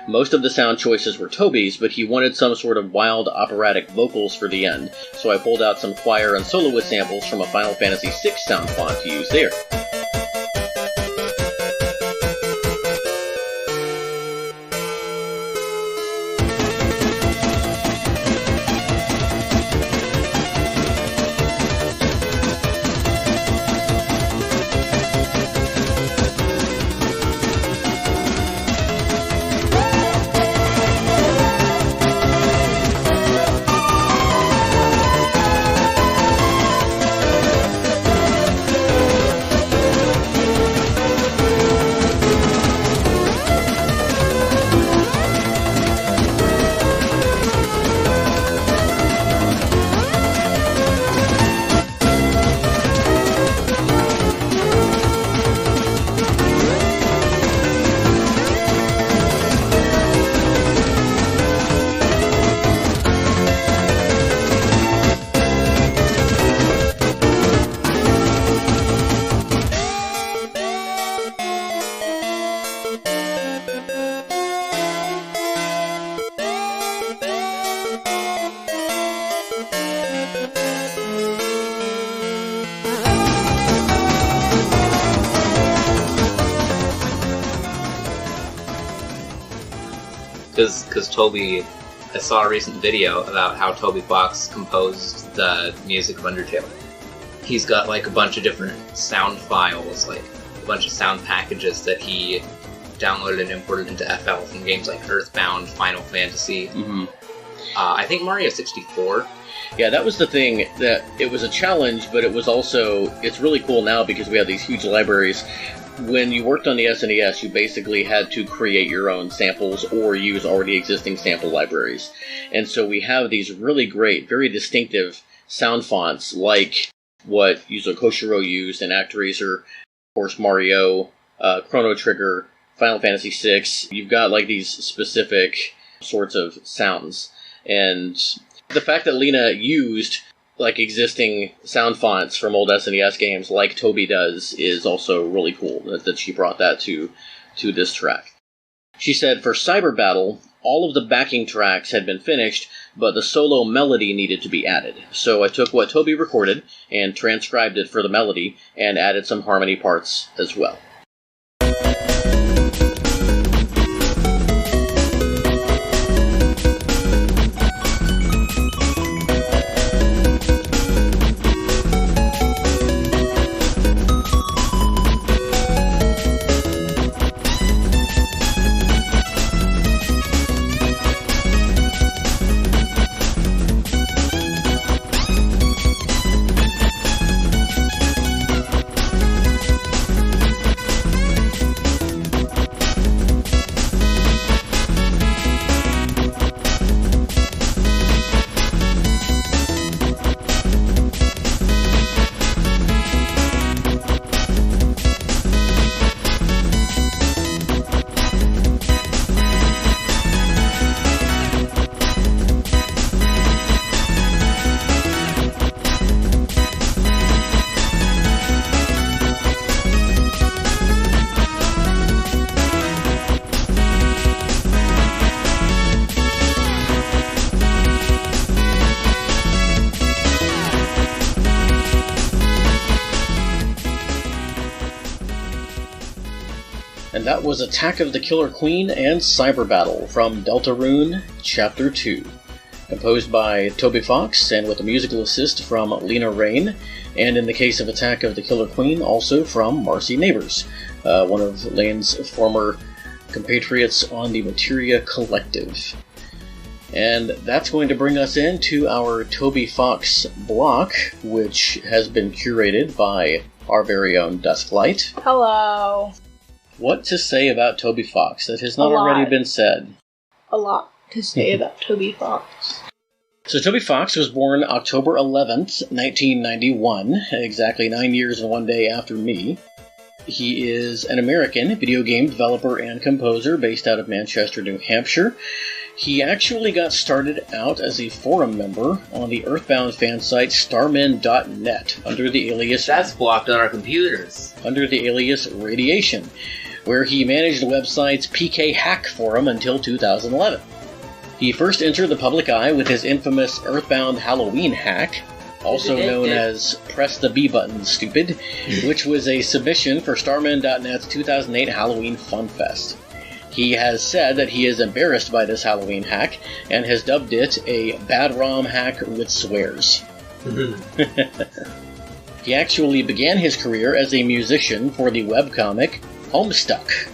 Most of the sound choices were Toby's, but he wanted some sort of wild operatic vocals for the end, so I pulled out some choir and soloist samples from a Final Fantasy VI sound font to use there. Because Toby, I saw a recent video about how Toby Fox composed the music of Undertale. He's got like a bunch of different sound files, like a bunch of sound packages that he downloaded and imported into FL from games like Earthbound, Final Fantasy. Mm-hmm. I think Mario 64. Yeah, that was the thing, that it was a challenge, but it was also, it's really cool now because we have these huge libraries. When you worked on the SNES, you basically had to create your own samples or use already existing sample libraries. And so we have these really great, very distinctive sound fonts, like what Yuzo Koshiro used in ActRaiser, of course Mario, Chrono Trigger, Final Fantasy VI. You've got like these specific sorts of sounds. And the fact that Lena used like existing sound fonts from old SNES games like Toby does is also really cool that she brought that to this track. She said for Cyber Battle, all of the backing tracks had been finished, but the solo melody needed to be added. So I took what Toby recorded and transcribed it for the melody and added some harmony parts as well. And that was Attack of the Killer Queen and Cyber Battle from Deltarune, Chapter 2. Composed by Toby Fox and with a musical assist from Lena Raine, and in the case of Attack of the Killer Queen, also from Marcy Neighbors, one of Lane's former compatriots on the Materia Collective. And that's going to bring us into our Toby Fox block, which has been curated by our very own Dusklight. Hello. What to say about Toby Fox that has not already been said? A lot to say about Toby Fox. So Toby Fox was born October 11th, 1991, exactly 9 years and 1 day after me. He is an American video game developer and composer based out of Manchester, New Hampshire. He actually got started out as a forum member on the Earthbound fan site starmen.net under the alias... That's blocked on our computers. Under the alias Radiation. where he managed the website's PK Hack forum until 2011. He first entered the public eye with his infamous Earthbound Halloween hack, also known as Press the B Button, Stupid, which was a submission for Starman.net's 2008 Halloween Fun Fest. He has said that he is embarrassed by this Halloween hack and has dubbed it a bad ROM hack with swears. He actually began his career as a musician for the webcomic Homestuck.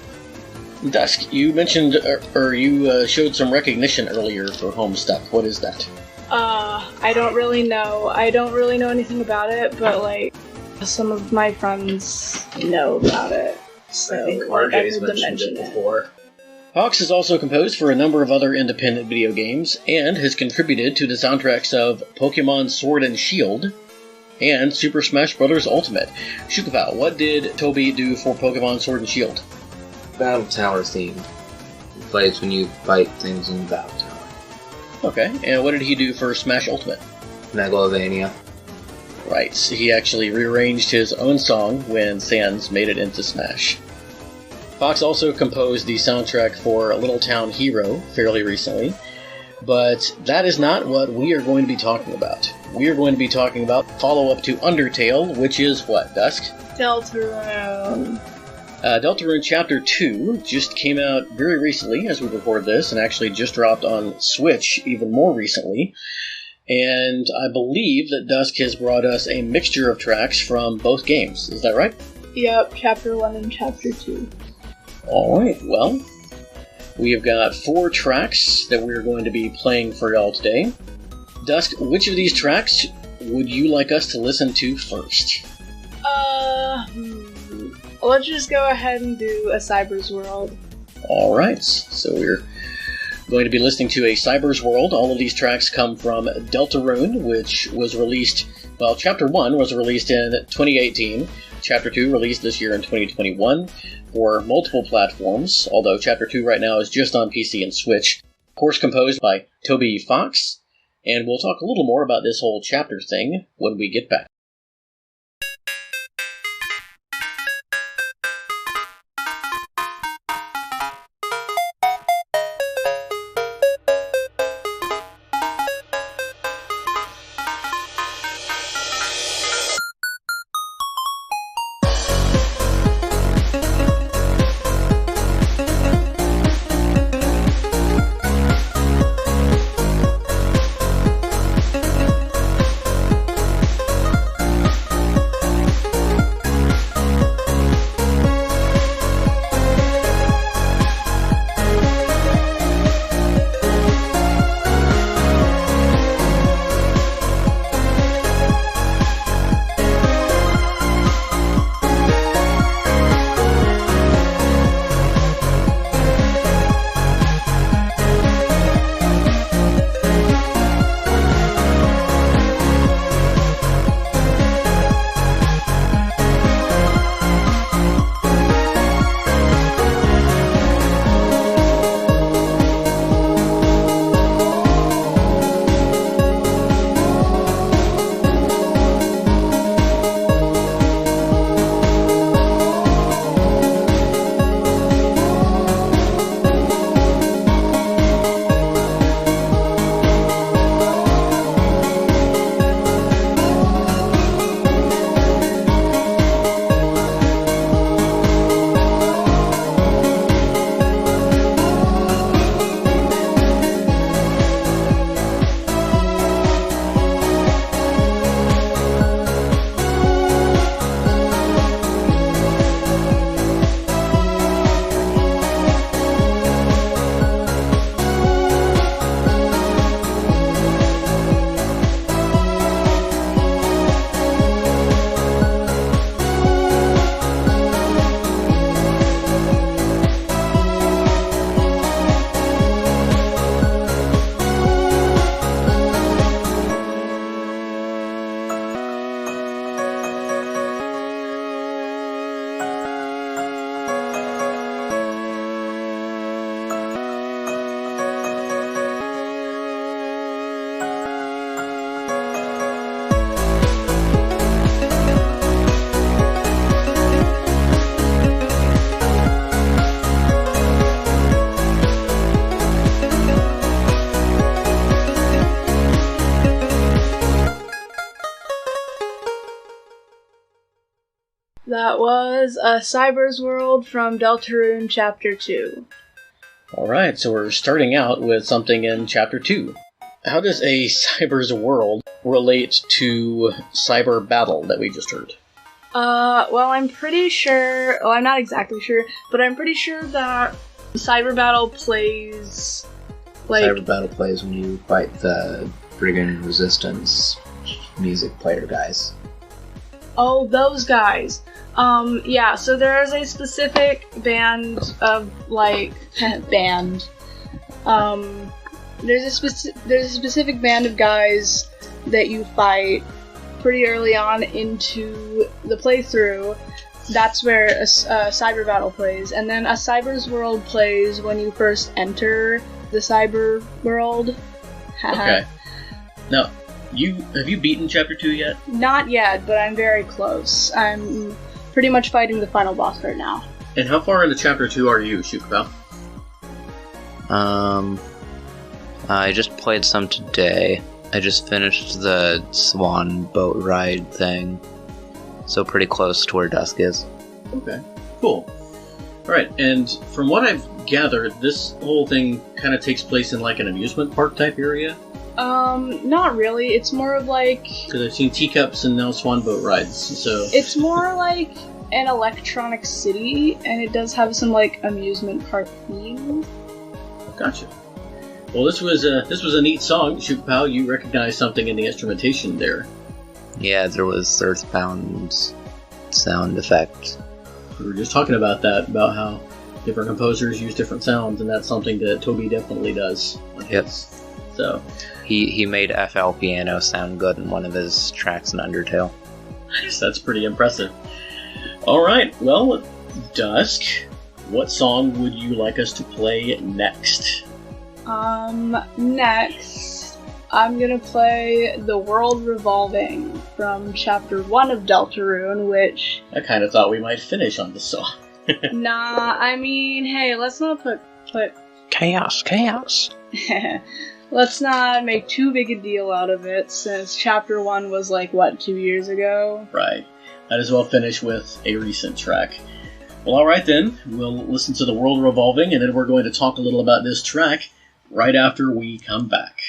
Dusk, you mentioned, or you showed some recognition earlier for Homestuck. What is that? I don't really know. I don't really know anything about it, but, like, some of my friends know about it. So, I think like, RJ's mentioned it before. Fox has also composed for a number of other independent video games, and has contributed to the soundtracks of Pokemon Sword and Shield and Super Smash Bros. Ultimate. Shukafao, what did Toby do for Pokemon Sword and Shield? Battle Tower theme. It plays when you fight things in Battle Tower. Okay, and what did he do for Smash Ultimate? Megalovania. Right, so he actually rearranged his own song when Sans made it into Smash. Fox also composed the soundtrack for Little Town Hero fairly recently, but that is not what we are going to be talking about. We are going to be talking about follow-up to Undertale, which is what, Dusk? Deltarune. Deltarune Chapter 2 just came out very recently as we record this, and actually just dropped on Switch even more recently. And I believe that Dusk has brought us a mixture of tracks from both games. Is that right? Yep, Chapter 1 and Chapter 2. Alright, well, we have got 4 tracks that we're going to be playing for y'all today. Dusk, which of these tracks would you like us to listen to first? Let's just go ahead and do a Cyber's World. Alright, so we're going to be listening to a Cyber's World. All of these tracks come from Deltarune, which was released, well, Chapter 1 was released in 2018, Chapter 2 released this year in 2021 for multiple platforms, although Chapter 2 right now is just on PC and Switch. Of course, composed by Toby Fox, and we'll talk a little more about this whole chapter thing when we get back. That was A Cyber's World from Deltarune Chapter 2. Alright, so we're starting out with something in Chapter 2. How does A Cyber's World relate to Cyber Battle that we just heard? Well, I'm pretty sure... Well, I'm not exactly sure, but I'm pretty sure that Cyber Battle plays... Cyber Battle plays when you fight the Brigand Resistance music player guys. Oh, those guys. Yeah, so there is a specific band of, band. There's a specific band of guys that you fight pretty early on into the playthrough. That's where a Cyber Battle plays. And then A Cyber's World plays when you first enter the Cyber World. Okay. Now, have you beaten Chapter 2 yet? Not yet, but I'm very close. I'm pretty much fighting the final boss right now. And how far into Chapter 2 are you, Shukapal? I just played some today. I just finished the swan boat ride thing. So pretty close to where dusk is. Okay, cool. Alright, and from what I've gathered, this whole thing kind of takes place in like an amusement park type area? Not really. It's more of like... Because I've seen teacups and now swan boat rides, so... It's more like an electronic city, and it does have some, amusement park theme. Gotcha. Well, this was a neat song. Shukapal, you recognized something in the instrumentation there. Yeah, there was Earthbound sound effect. We were just talking about that, about how different composers use different sounds, and that's something that Toby definitely does. Yep. So... He made FL piano sound good in one of his tracks in Undertale. Nice, that's pretty impressive. Alright, well, Dusk, what song would you like us to play next? Next, I'm gonna play The World Revolving from Chapter 1 of Deltarune, which... I kind of thought we might finish on this song. Nah, I mean, hey, let's not put... Chaos. Let's not make too big a deal out of it, since Chapter 1 was 2 years ago? Right. Might as well finish with a recent track. Well, alright then, we'll listen to The World Revolving, and then we're going to talk a little about this track right after we come back.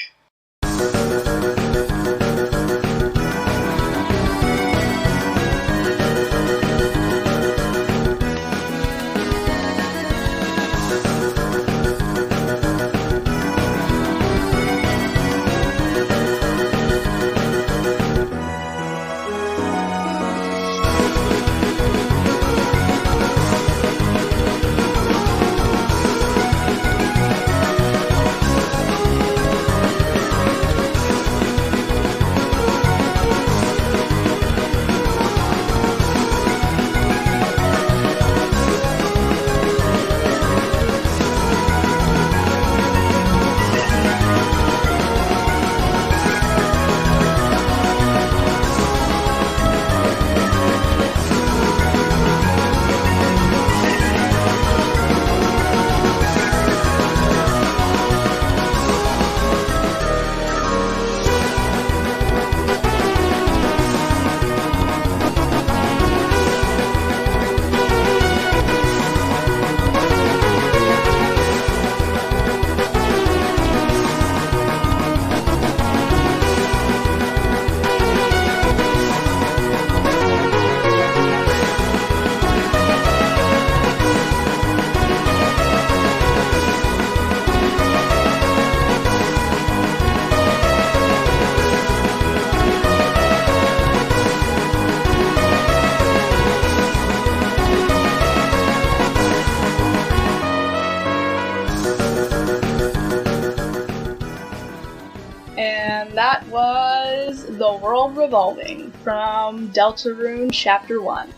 That was The World Revolving from Deltarune Chapter 1.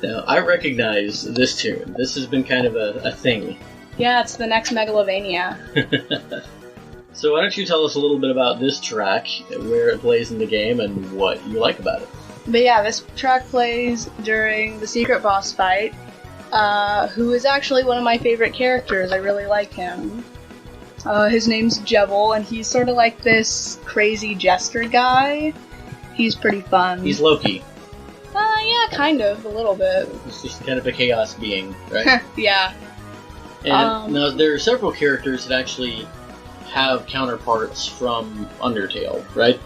Now, I recognize this tune. This has been kind of a thing. Yeah, it's the next Megalovania. So why don't you tell us a little bit about this track, where it plays in the game, and what you like about it? But yeah, this track plays during the secret boss fight, who is actually one of my favorite characters. I really like him. His name's Jebel, and he's sort of like this crazy jester guy. He's pretty fun. He's Loki. Yeah, kind of, a little bit. It's just kind of a chaos being, right? Yeah. And now there are several characters that actually have counterparts from Undertale, right?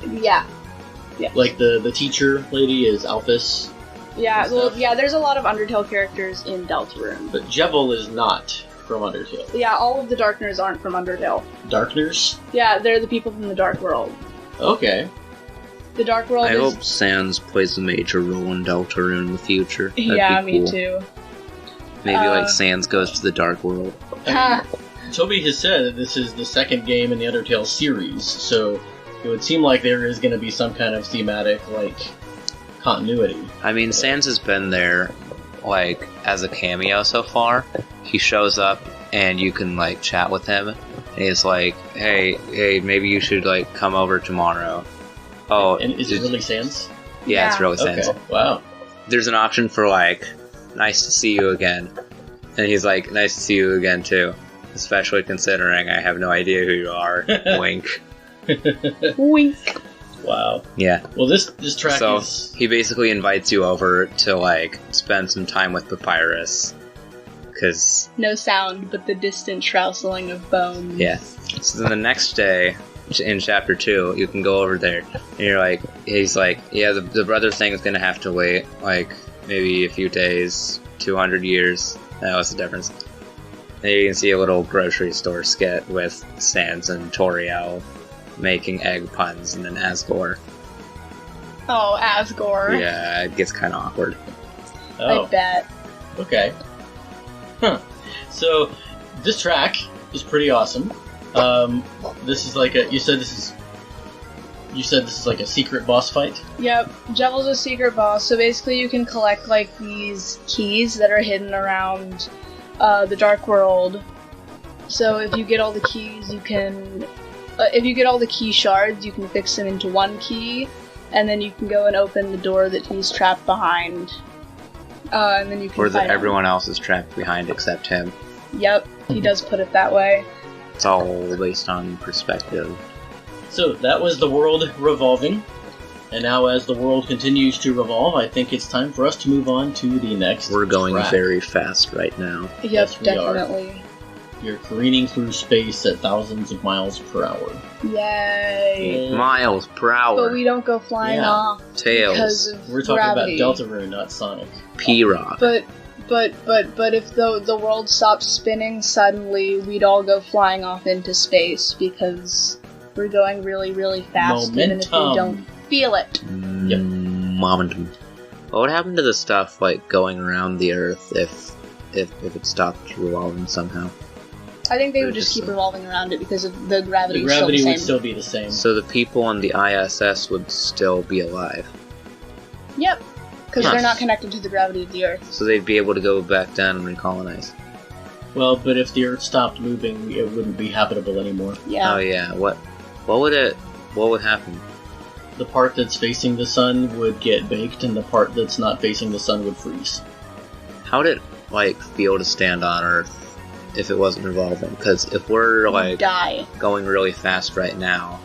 Yeah. Yeah. Like the teacher lady is Alphys. Yeah, well, yeah, there's a lot of Undertale characters in Deltarune. But Jevil is not from Undertale. Yeah, all of the Darkners aren't from Undertale. Darkners? Yeah, they're the people from the Dark World. Okay. The Dark World I is... hope Sans plays a major role in Deltarune in the future. That'd yeah, be cool. me too. Maybe like Sans goes to the Dark World. Toby has said that this is the second game in the Undertale series, so it would seem like there is going to be some kind of thematic, like, continuity. I mean, Sans has been there, like, as a cameo so far. He shows up, and you can, like, chat with him. And he's like, hey, maybe you should, like, come over tomorrow. Oh, And is it really Sans? Yeah, it's Yeah. really Sans. Okay, wow. There's an option for, like, nice to see you again. And he's like, nice to see you again, too. Especially considering I have no idea who you are. Wink. Wink. Wow. Yeah. Well, this track So, is... he basically invites you over to, like, spend some time with Papyrus. Because, No sound, but the distant trousling of bones. yeah. So then the next day, in Chapter 2, you can go over there, and you're like, he's like, yeah, the brother thing is gonna have to wait, like, maybe a few days, 200 years. That was the difference. And you can see a little grocery store skit with Sans and Toriel making egg puns, and then Asgore. Oh, Asgore. Yeah, it gets kind of awkward. Oh, I bet. okay. Huh. So, this track is pretty awesome. This is like you said this is like a secret boss fight? Yep, Jevil's a secret boss, so basically you can collect, like, these keys that are hidden around the Dark World. So if you get all the keys, you can... if you get all the key shards, you can fix them into one key, and then you can go and open the door that he's trapped behind. And then you can Or that fight him. everyone else is trapped behind except him. Yep, he does put it that way. It's all based on perspective. So, that was the world revolving. And now as the world continues to revolve, I think it's time for us to move on to the next We're going track. very fast right now. Yep, Yes, we are. definitely. You're careening through space at thousands of miles per hour. Yay. Miles per hour. But we don't go flying Yeah. off because Tails. of We're talking gravity. about Deltarune, not Sonic. P-Rock. But if the world stopped spinning suddenly, we'd all go flying off into space because we're going really, really fast, even if we Momentum. don't feel it. Yep. Momentum. What would happen to the stuff like going around the Earth if it stopped revolving somehow? I think they Or would just just keep revolving around it because of the gravity. The gravity still the would same. still be the same. So the people on the ISS would still be alive. Yep, because Huh. they're not connected to the gravity of the Earth. So they'd be able to go back down and recolonize. Well, but if the Earth stopped moving, it wouldn't be habitable anymore. Yeah. Oh yeah. What would happen? The part that's facing the sun would get baked, and the part that's not facing the sun would freeze. How would it like feel to stand on Earth if it wasn't revolving? Because if we're like Die. going really fast right now,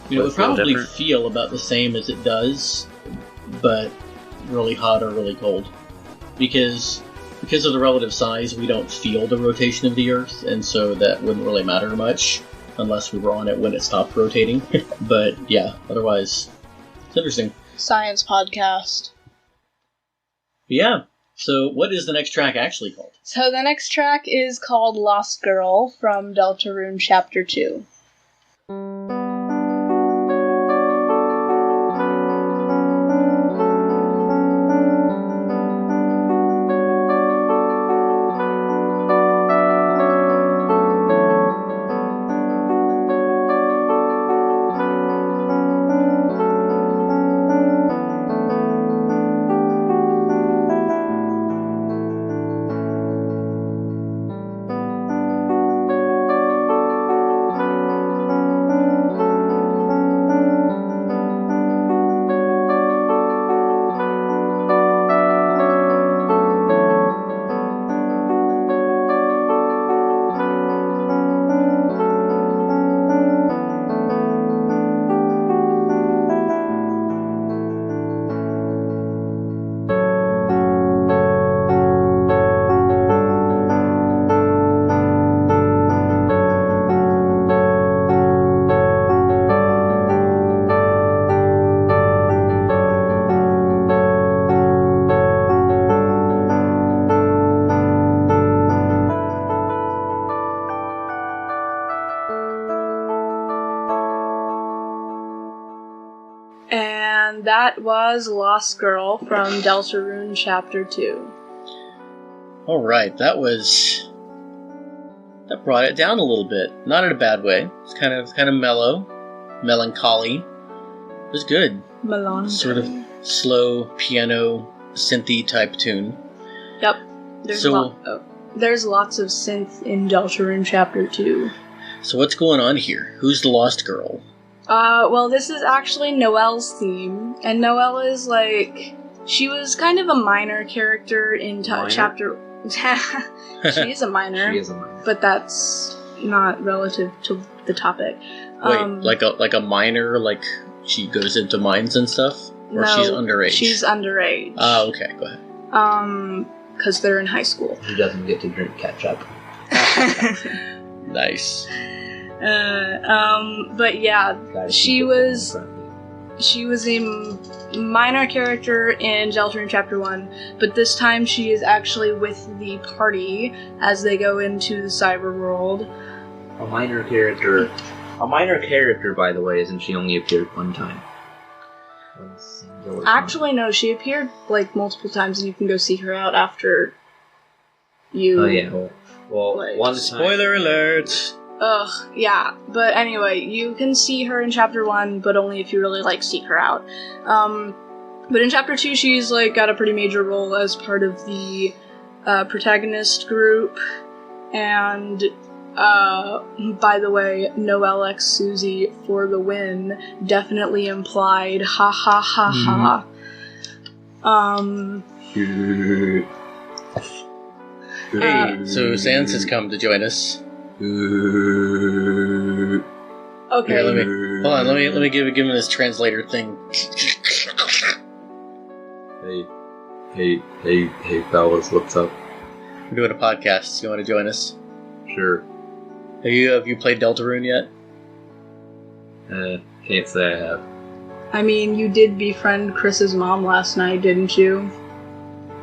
You know, it Would would it feel probably different? feel about the same as it does, but really hot or really cold. Because of the relative size, we don't feel the rotation of the Earth, and so that wouldn't really matter much unless we were on it when it stopped rotating. But yeah, otherwise, it's interesting. Science podcast. But yeah, so what is the next track actually called? So the next track is called Lost Girl from Deltarune Chapter 2. And that was Lost Girl from Deltarune Chapter 2. Alright, that brought it down a little bit. Not in a bad way. It's kind of mellow, melancholy. It was good. Melancholy. Sort of slow piano, synthy type tune. Yep. There's lots of synth in Deltarune Chapter 2. So what's going on here? Who's the Lost Girl? Well, this is actually Noelle's theme, and Noelle is she was kind of a minor character in chapter. She is a minor. She is a minor. But that's not relative to the topic. Wait, like a minor, like she goes into mines and stuff, or no, she's underage? She's underage. Oh, okay, go ahead. Because they're in high school. She doesn't get to drink ketchup. Nice. But yeah, she was a minor character in Deltarune Chapter 1, but this time she is actually with the party as they go into the cyber world. A minor character, by the way, isn't she only appeared one time? Actually, no, she appeared multiple times, and you can go seek her out after you... Oh, yeah. Well, one time... Spoiler alert! Ugh, yeah. But anyway, you can see her in Chapter 1, but only if you really, seek her out. But in Chapter 2, she's, got a pretty major role as part of the protagonist group. And, by the way, Noelle X Susie for the win definitely implied. Ha ha ha ha. Hey, so Sans has come to join us. Okay. Here, let me give him this translator thing. Hey, fellas, what's up? We're doing a podcast. You want to join us? Sure. Have you played Deltarune yet? Can't say I have. I mean, you did befriend Chris's mom last night, didn't you?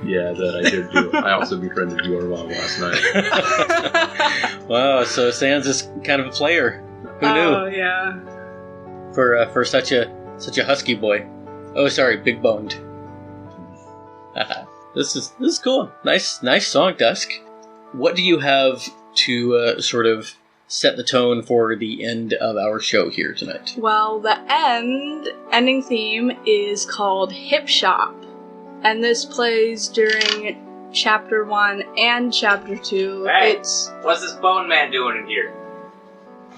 Yeah, that I did do. I also befriended your mom last night. Wow, so Sans is kind of a player. Who knew? Oh, yeah. For such a husky boy. Oh, sorry, big boned. This is cool. Nice song, Dusk. What do you have to sort of set the tone for the end of our show here tonight? Well, the ending theme is called Hip Shop. And this plays during Chapter 1 and Chapter 2. Hey, what's this bone man doing in here?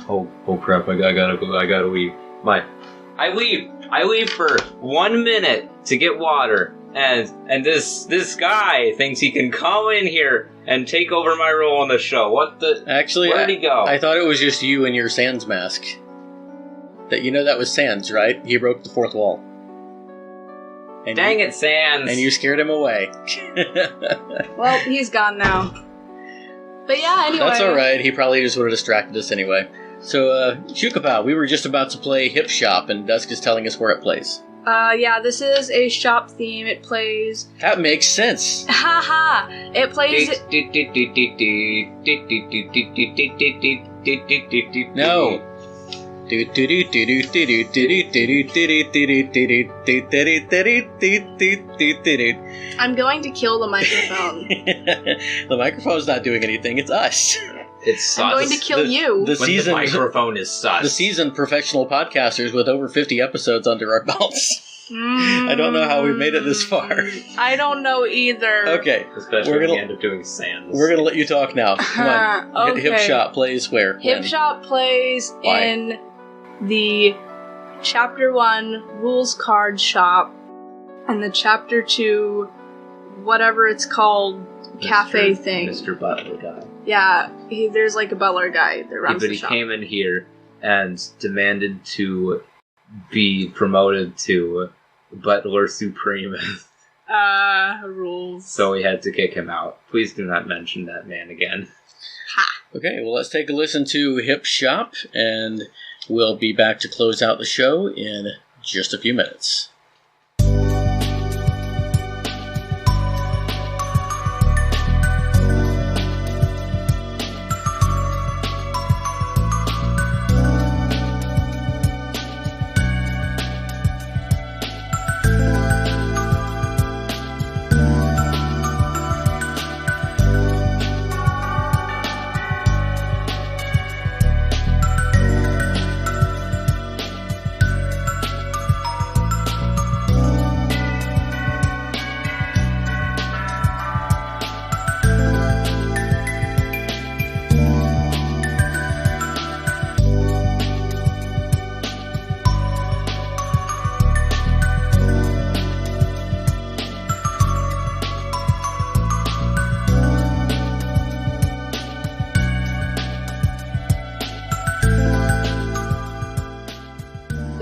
Oh crap, I gotta leave. I leave for 1 minute to get water, and this guy thinks he can come in here and take over my role on the show. Actually, where'd he go? I thought it was just you and your Sans mask. That was Sans, right? He broke the fourth wall. And Dang it, Sans! And you scared him away. Well, he's gone now. But yeah, anyway. That's alright, he probably just would have distracted us anyway. So, Shukapow, we were just about to play Hip Shop, and Dusk is telling us where it plays. Yeah, this is a shop theme. It plays... That makes sense! Haha! It plays... No! I'm going to kill the microphone. The microphone's not doing anything, it's us. It's sus. I'm going to kill you. The microphone is sus. The seasoned professional podcasters with over 50 episodes under our belts. I don't know how we made it this far. I don't know either. Okay. Especially when we end up doing Sans. We're going to let you talk now. Come on. Okay. Hip Shop plays where? Hip Shop plays in the Chapter 1 rules card shop and the Chapter 2 whatever it's called cafe thing. Mr. Butler guy. Yeah, there's a butler guy that runs the shop. But he came in here and demanded to be promoted to Butler Supreme. Rules. So we had to kick him out. Please do not mention that man again. Ha! Okay, well, let's take a listen to Hip Shop, and we'll be back to close out the show in just a few minutes.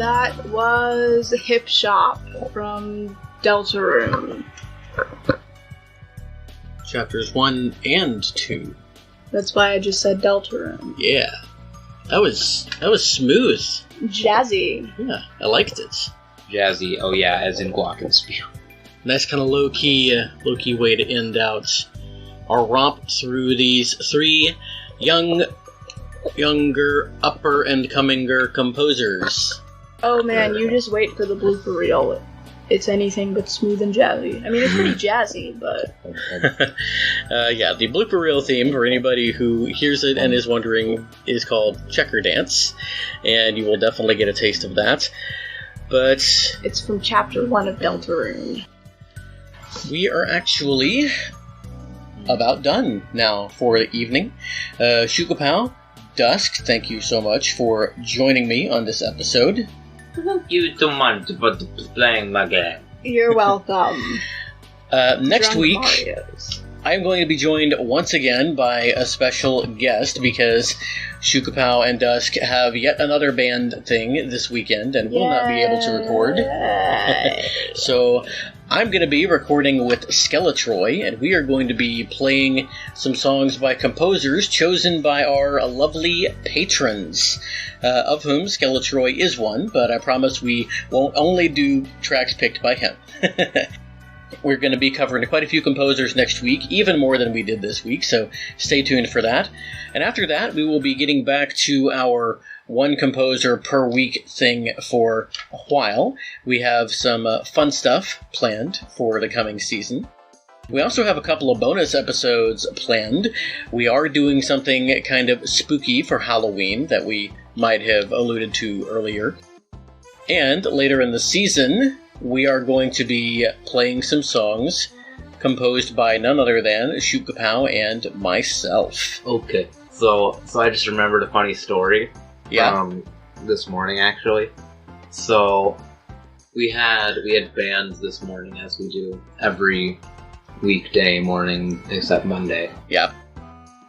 That was Hip Shop from Deltarune. Chapters 1 and 2. That's why I just said Deltarune. Yeah. That was smooth. Jazzy. Yeah, I liked it. Jazzy, oh yeah, as in Glockenspiel. Nice kind of low-key way to end out our romp through these 3 younger, upper and cominger composers. Oh man, you just wait for the blooper reel. It's anything but smooth and jazzy. I mean, it's pretty jazzy, but... Yeah, the blooper reel theme, for anybody who hears it and is wondering, is called Checker Dance, and you will definitely get a taste of that. But... it's from Chapter 1 of Deltarune. We are actually about done now for the evening. Shukapow, Dusk, thank you so much for joining me on this episode. Thank you so much for playing my game. You're welcome. Next Drunk week, Marios. I'm going to be joined once again by a special guest because Shukapow and Dusk have yet another band thing this weekend and will not be able to record. So I'm going to be recording with Skeletroy, and we are going to be playing some songs by composers chosen by our lovely patrons, of whom Skeletroy is one, but I promise we won't only do tracks picked by him. We're going to be covering quite a few composers next week, even more than we did this week, so stay tuned for that. And after that, we will be getting back to our one composer per week thing for a while. We have some fun stuff planned for the coming season. We also have a couple of bonus episodes planned. We are doing something kind of spooky for Halloween that we might have alluded to earlier. And later in the season, we are going to be playing some songs composed by none other than Shukapow and myself. Okay, so I just remembered a funny story. Yeah. This morning, actually. So we had bands this morning, as we do every weekday morning except Monday. Yeah.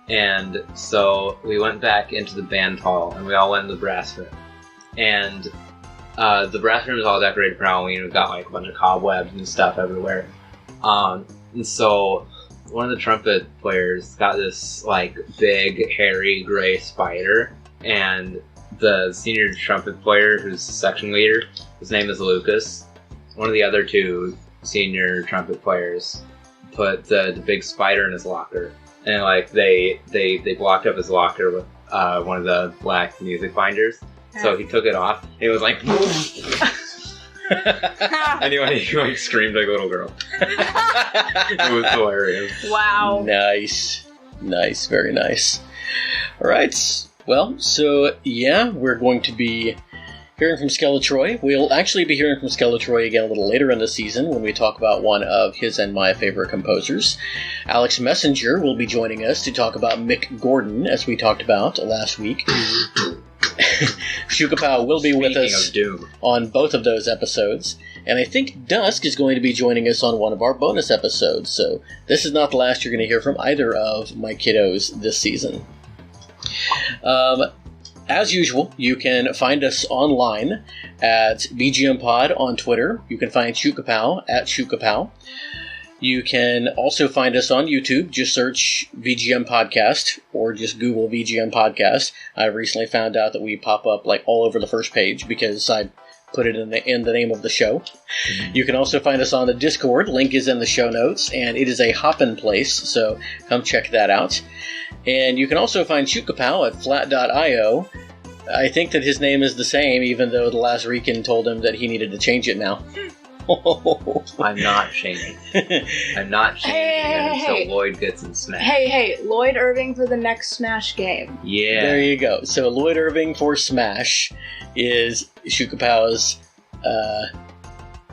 And so we went back into the band hall, and we all went in the brass room. And the brass room is all decorated for Halloween. We've got like a bunch of cobwebs and stuff everywhere. And so one of the trumpet players got this like big, hairy, gray spider, and the senior trumpet player, who's the section leader, his name is Lucas. One of the other 2 senior trumpet players put the big spider in his locker, and like they blocked up his locker with one of the black music binders. So he took it off. It was like, anyway, he like screamed like a little girl. It was hilarious. Wow. Nice, very nice. All right. Well, so yeah, we're going to be hearing from Skeletroy. We'll actually be hearing from Skeletroy again a little later in the season when we talk about one of his and my favorite composers. Alex Messenger will be joining us to talk about Mick Gordon, as we talked about last week. Shukapow will be with us on both of those episodes, and I think Dusk is going to be joining us on one of our bonus episodes, so this is not the last you're going to hear from either of my kiddos this season. As usual, you can find us online at BGM Pod on Twitter. You can find Shukapow at Shukapow. You can also find us on YouTube. Just search VGM Podcast or just Google VGM Podcast. I recently found out that we pop up like all over the first page because I put it in the name of the show. Mm-hmm. You can also find us on the Discord. Link is in the show notes, and it is a hoppin' place, so come check that out. And you can also find Shukapow at flat.io. I think that his name is the same, even though the last Rican told him that he needed to change it now. I'm not changing. I'm not changing until Lloyd gets in Smash. Hey, Lloyd Irving for the next Smash game. Yeah. There you go. So Lloyd Irving for Smash is Shukapow's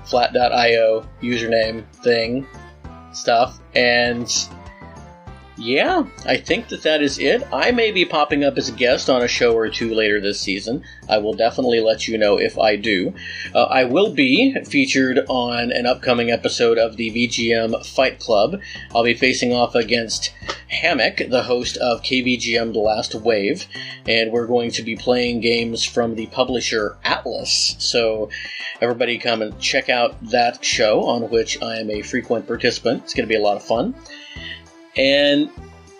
flat.io username thing stuff. And Yeah, I think that is it. I may be popping up as a guest on a show or two later this season. I will definitely let you know if I do. I will be featured on an upcoming episode of the VGM Fight Club. I'll be facing off against Hammock, the host of KVGM The Last Wave, and we're going to be playing games from the publisher Atlas. So everybody come and check out that show, on which I am a frequent participant. It's going to be a lot of fun. And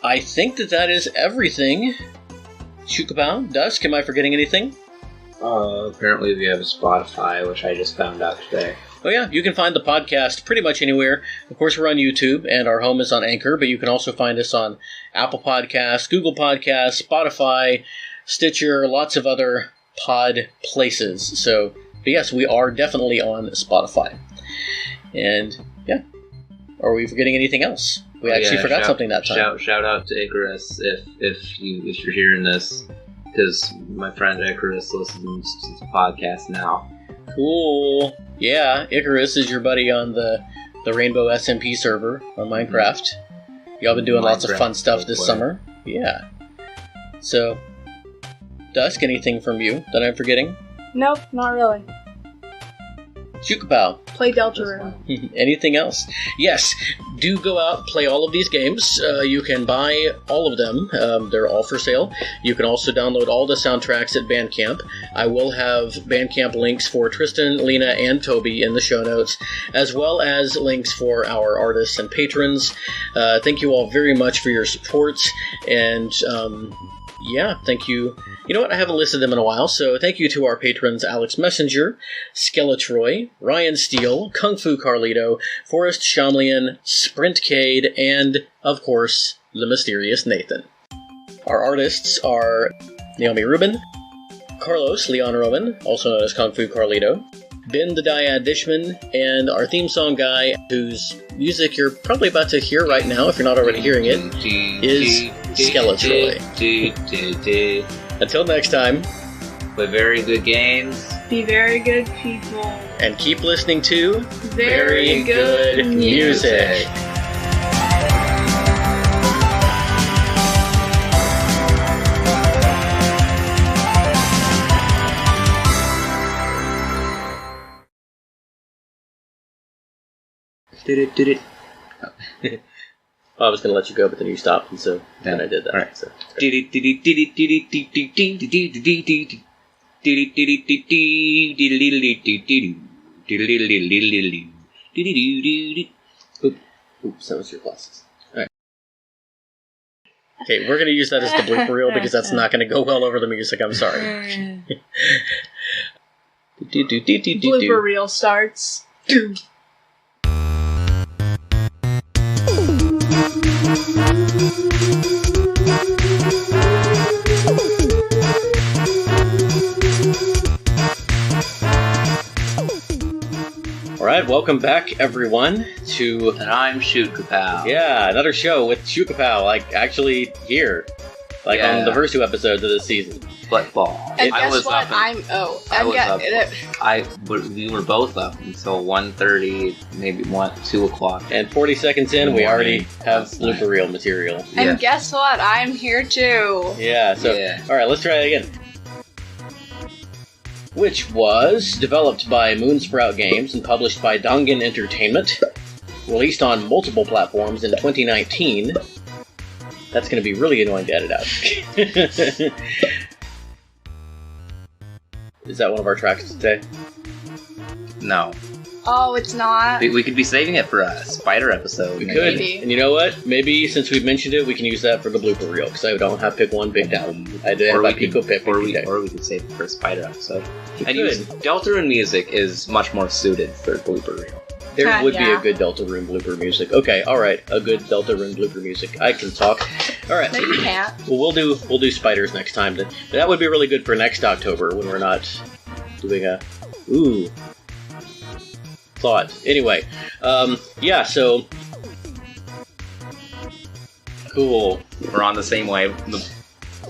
I think that is everything. Shukapow, Dusk, am I forgetting anything? Apparently we have a Spotify, which I just found out today. Oh yeah, you can find the podcast pretty much anywhere. Of course, we're on YouTube, and our home is on Anchor, but you can also find us on Apple Podcasts, Google Podcasts, Spotify, Stitcher, lots of other pod places. So, but yes, we are definitely on Spotify. And, yeah. Are we forgetting anything else? We actually forgot something that time. Shout out to Icarus if you're hearing this, because my friend Icarus listens to the podcast now. Cool. Yeah, Icarus is your buddy on the Rainbow SMP server on Minecraft. Y'all been doing lots of fun stuff this summer. Yeah. So, Dusk, anything from you that I'm forgetting? Nope, not really. Shukapow. Play Deltarune. Anything else? Yes, do go out and play all of these games. You can buy all of them. They're all for sale. You can also download all the soundtracks at Bandcamp. I will have Bandcamp links for Tristan, Lena, and Toby in the show notes, as well as links for our artists and patrons. Thank you all very much for your support, and yeah, thank you. You know what? I haven't listed them in a while, so thank you to our patrons Alex Messenger, Skeletroy, Ryan Steele, Kung Fu Carlito, Forrest Shamlian, Sprintcade, and, of course, the mysterious Nathan. Our artists are Naomi Rubin, Carlos Leon Roman, also known as Kung Fu Carlito, Ben the Dyad Dishman, and our theme song guy, whose music you're probably about to hear right now, if you're not already hearing it, is Skeletroy. Until next time, play very good games. Be very good people. And keep listening to Very good music. I was going to let you go, but then you stopped, and so then I did that. All right. So. Oops, that was your glasses. All right. Okay, we're going to use that as the blooper reel because that's not going to go well over the music. I'm sorry. Blooper reel starts. Alright, welcome back, everyone, to... And I'm Shukapow. Yeah, another show with Shukapow, like, actually here. Like, on the first two episodes of this season. Football. And guess what? We were both up until 1:30, maybe 2 o'clock. And 40 seconds in, we already have blooper reel material. And guess what? I'm here too. Yeah, so... Alright, let's try it again. Which was developed by Moonsprout Games and published by Dongan Entertainment, released on multiple platforms in 2019. That's going to be really annoying to edit out. Is that one of our tracks today? No. Oh, it's not? We could be saving it for a spider episode. We could. And you know what? Maybe since we've mentioned it, we can use that for the blooper reel, because I don't have pick one picked out. I did have Pico pick. Or we could save it for a spider episode. And Deltarune music is much more suited for blooper reel. There would be a good Deltarune blooper music. Okay, alright, a good Deltarune blooper music. I can talk. Alright. No, you can't. Well, we'll do spiders next time. That would be really good for next October when we're not doing a... Ooh. Thought. Anyway, yeah, so... Cool. We're on the same wave.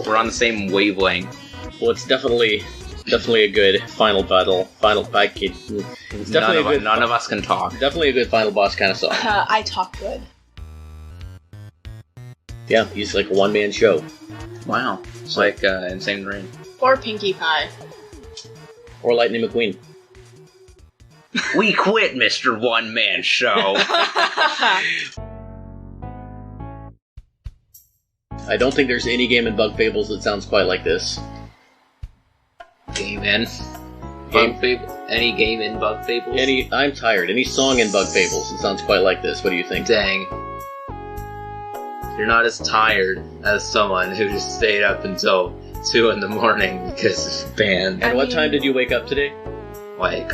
We're on the same wavelength. Well, it's definitely a good final battle. It's definitely none of us can talk. Definitely a good final boss kind of song. I talk good. Yeah, he's like a one-man show. Wow. It's like Insane Rain. Or Pinkie Pie. Or Lightning McQueen. We quit, Mr. One Man Show. I don't think there's any game in Bug Fables that sounds quite like this. Game in. Game? Bug Fables? Any game in Bug Fables? I'm tired. Any song in Bug Fables that sounds quite like this. What do you think? Dang. You're not as tired as someone who just stayed up until 2 in the morning because of band. And what time did you wake up today? Like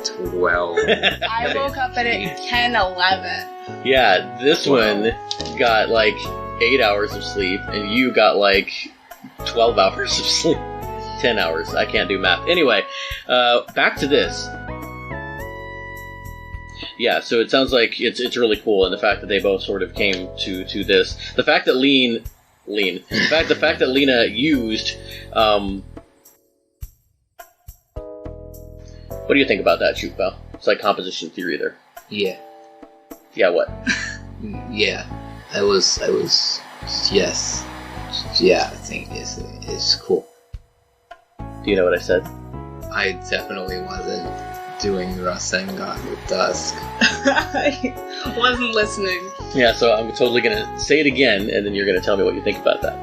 12. I woke up at 10:11. Yeah, this one got like 8 hours of sleep, and you got like 12 hours of sleep. 10 hours. I can't do math. Anyway, back to this. Yeah, so it sounds like it's really cool, and the fact that they both sort of came to this. The fact that the fact that Lena used. What do you think about that, Chukbao? It's like composition theory there. Yeah. Yeah, what? Yeah. I was. Yes. Yeah, I think it's cool. Do you know what I said? I definitely wasn't doing Rasengan with Dusk. I wasn't listening. Yeah, so I'm totally gonna say it again, and then you're gonna tell me what you think about that.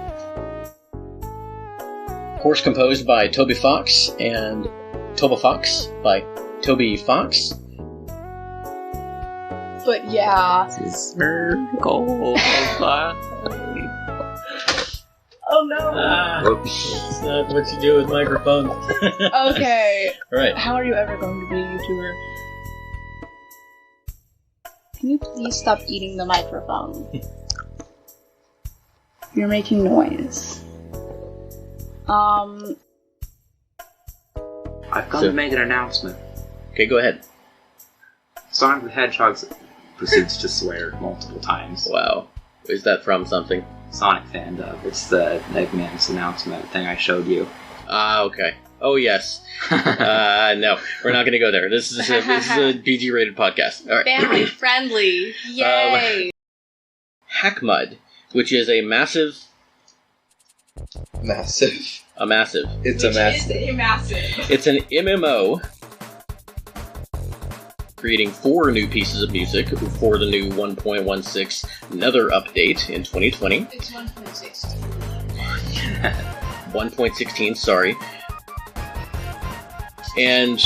Of course, composed by Toby Fox and Toby Fox by Toby Fox. But yeah. Circle. Oh no. That's not what you do with microphones. Okay. Alright. How are you ever going to be a YouTuber? Can you please stop eating the microphone? You're making noise. I've got to make an announcement. Okay, go ahead. Sonic the Hedgehog proceeds to swear multiple times. Wow. Is that from something? Sonic fan dub. It's the Eggman's announcement thing I showed you. Ah, okay. Oh, yes. No, we're not going to go there. This is a PG-rated podcast. All right. Family friendly. Yay! Hackmud, which is a massive... Massive. A massive. It's a massive. It's a massive. It's an MMO creating 4 new pieces of music for the new 1.16 Nether update in 2020. It's 1.16. 1.16, sorry. And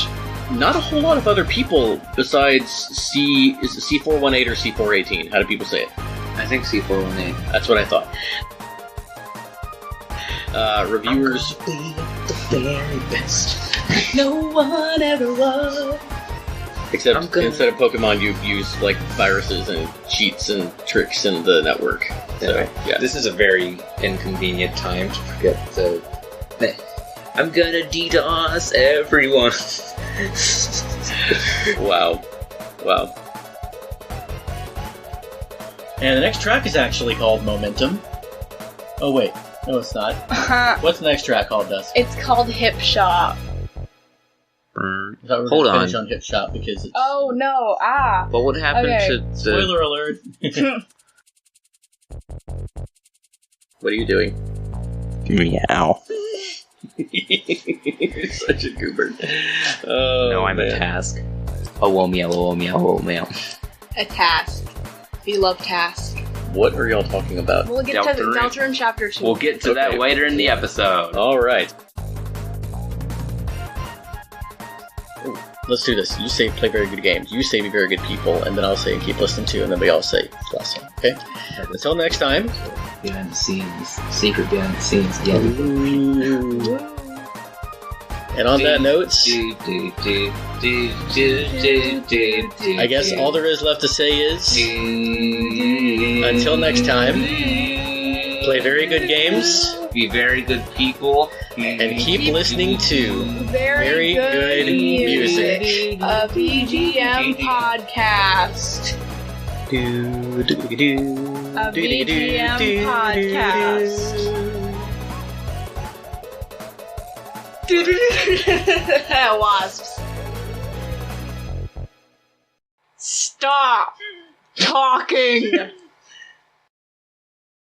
not a whole lot of other people besides is it C418 or C418? How do people say it? I think C418. That's what I thought. Reviewers... Be the very best. No one ever was. Except instead of Pokemon, you use like viruses and cheats and tricks in the network. So, yeah. This is a very inconvenient time to forget the... I'm gonna DDoS everyone. Wow. Wow. And the next track is actually called Momentum. Oh wait, no it's not. What's the next track called, Dusk? It's called Hip Shop. I thought we were Hold going to finish on. on Hip Shop because it's... Oh no, What would happen Okay. to the... Spoiler alert. What are you doing? Meow. You're such a goober. Oh, No, I'm man. a task. Oh, meow, oh, meow, oh, meow. a task. We love task. What are y'all talking about? We'll get to Deltarune. Deltarune Chapter 2. We'll get to that Okay. later in the episode. Alright. Let's do this. You say play very good games. You say be very good people, and then I'll say keep listening to, and then we all say last one. Okay? Until next time. Behind the scenes. Secret behind the scenes again. And on that note, I guess all there is left to say is until next time, play very good games, Be very good people. and keep listening to Very good music. A BGM podcast. A BGM podcast. Wasps. Stop talking.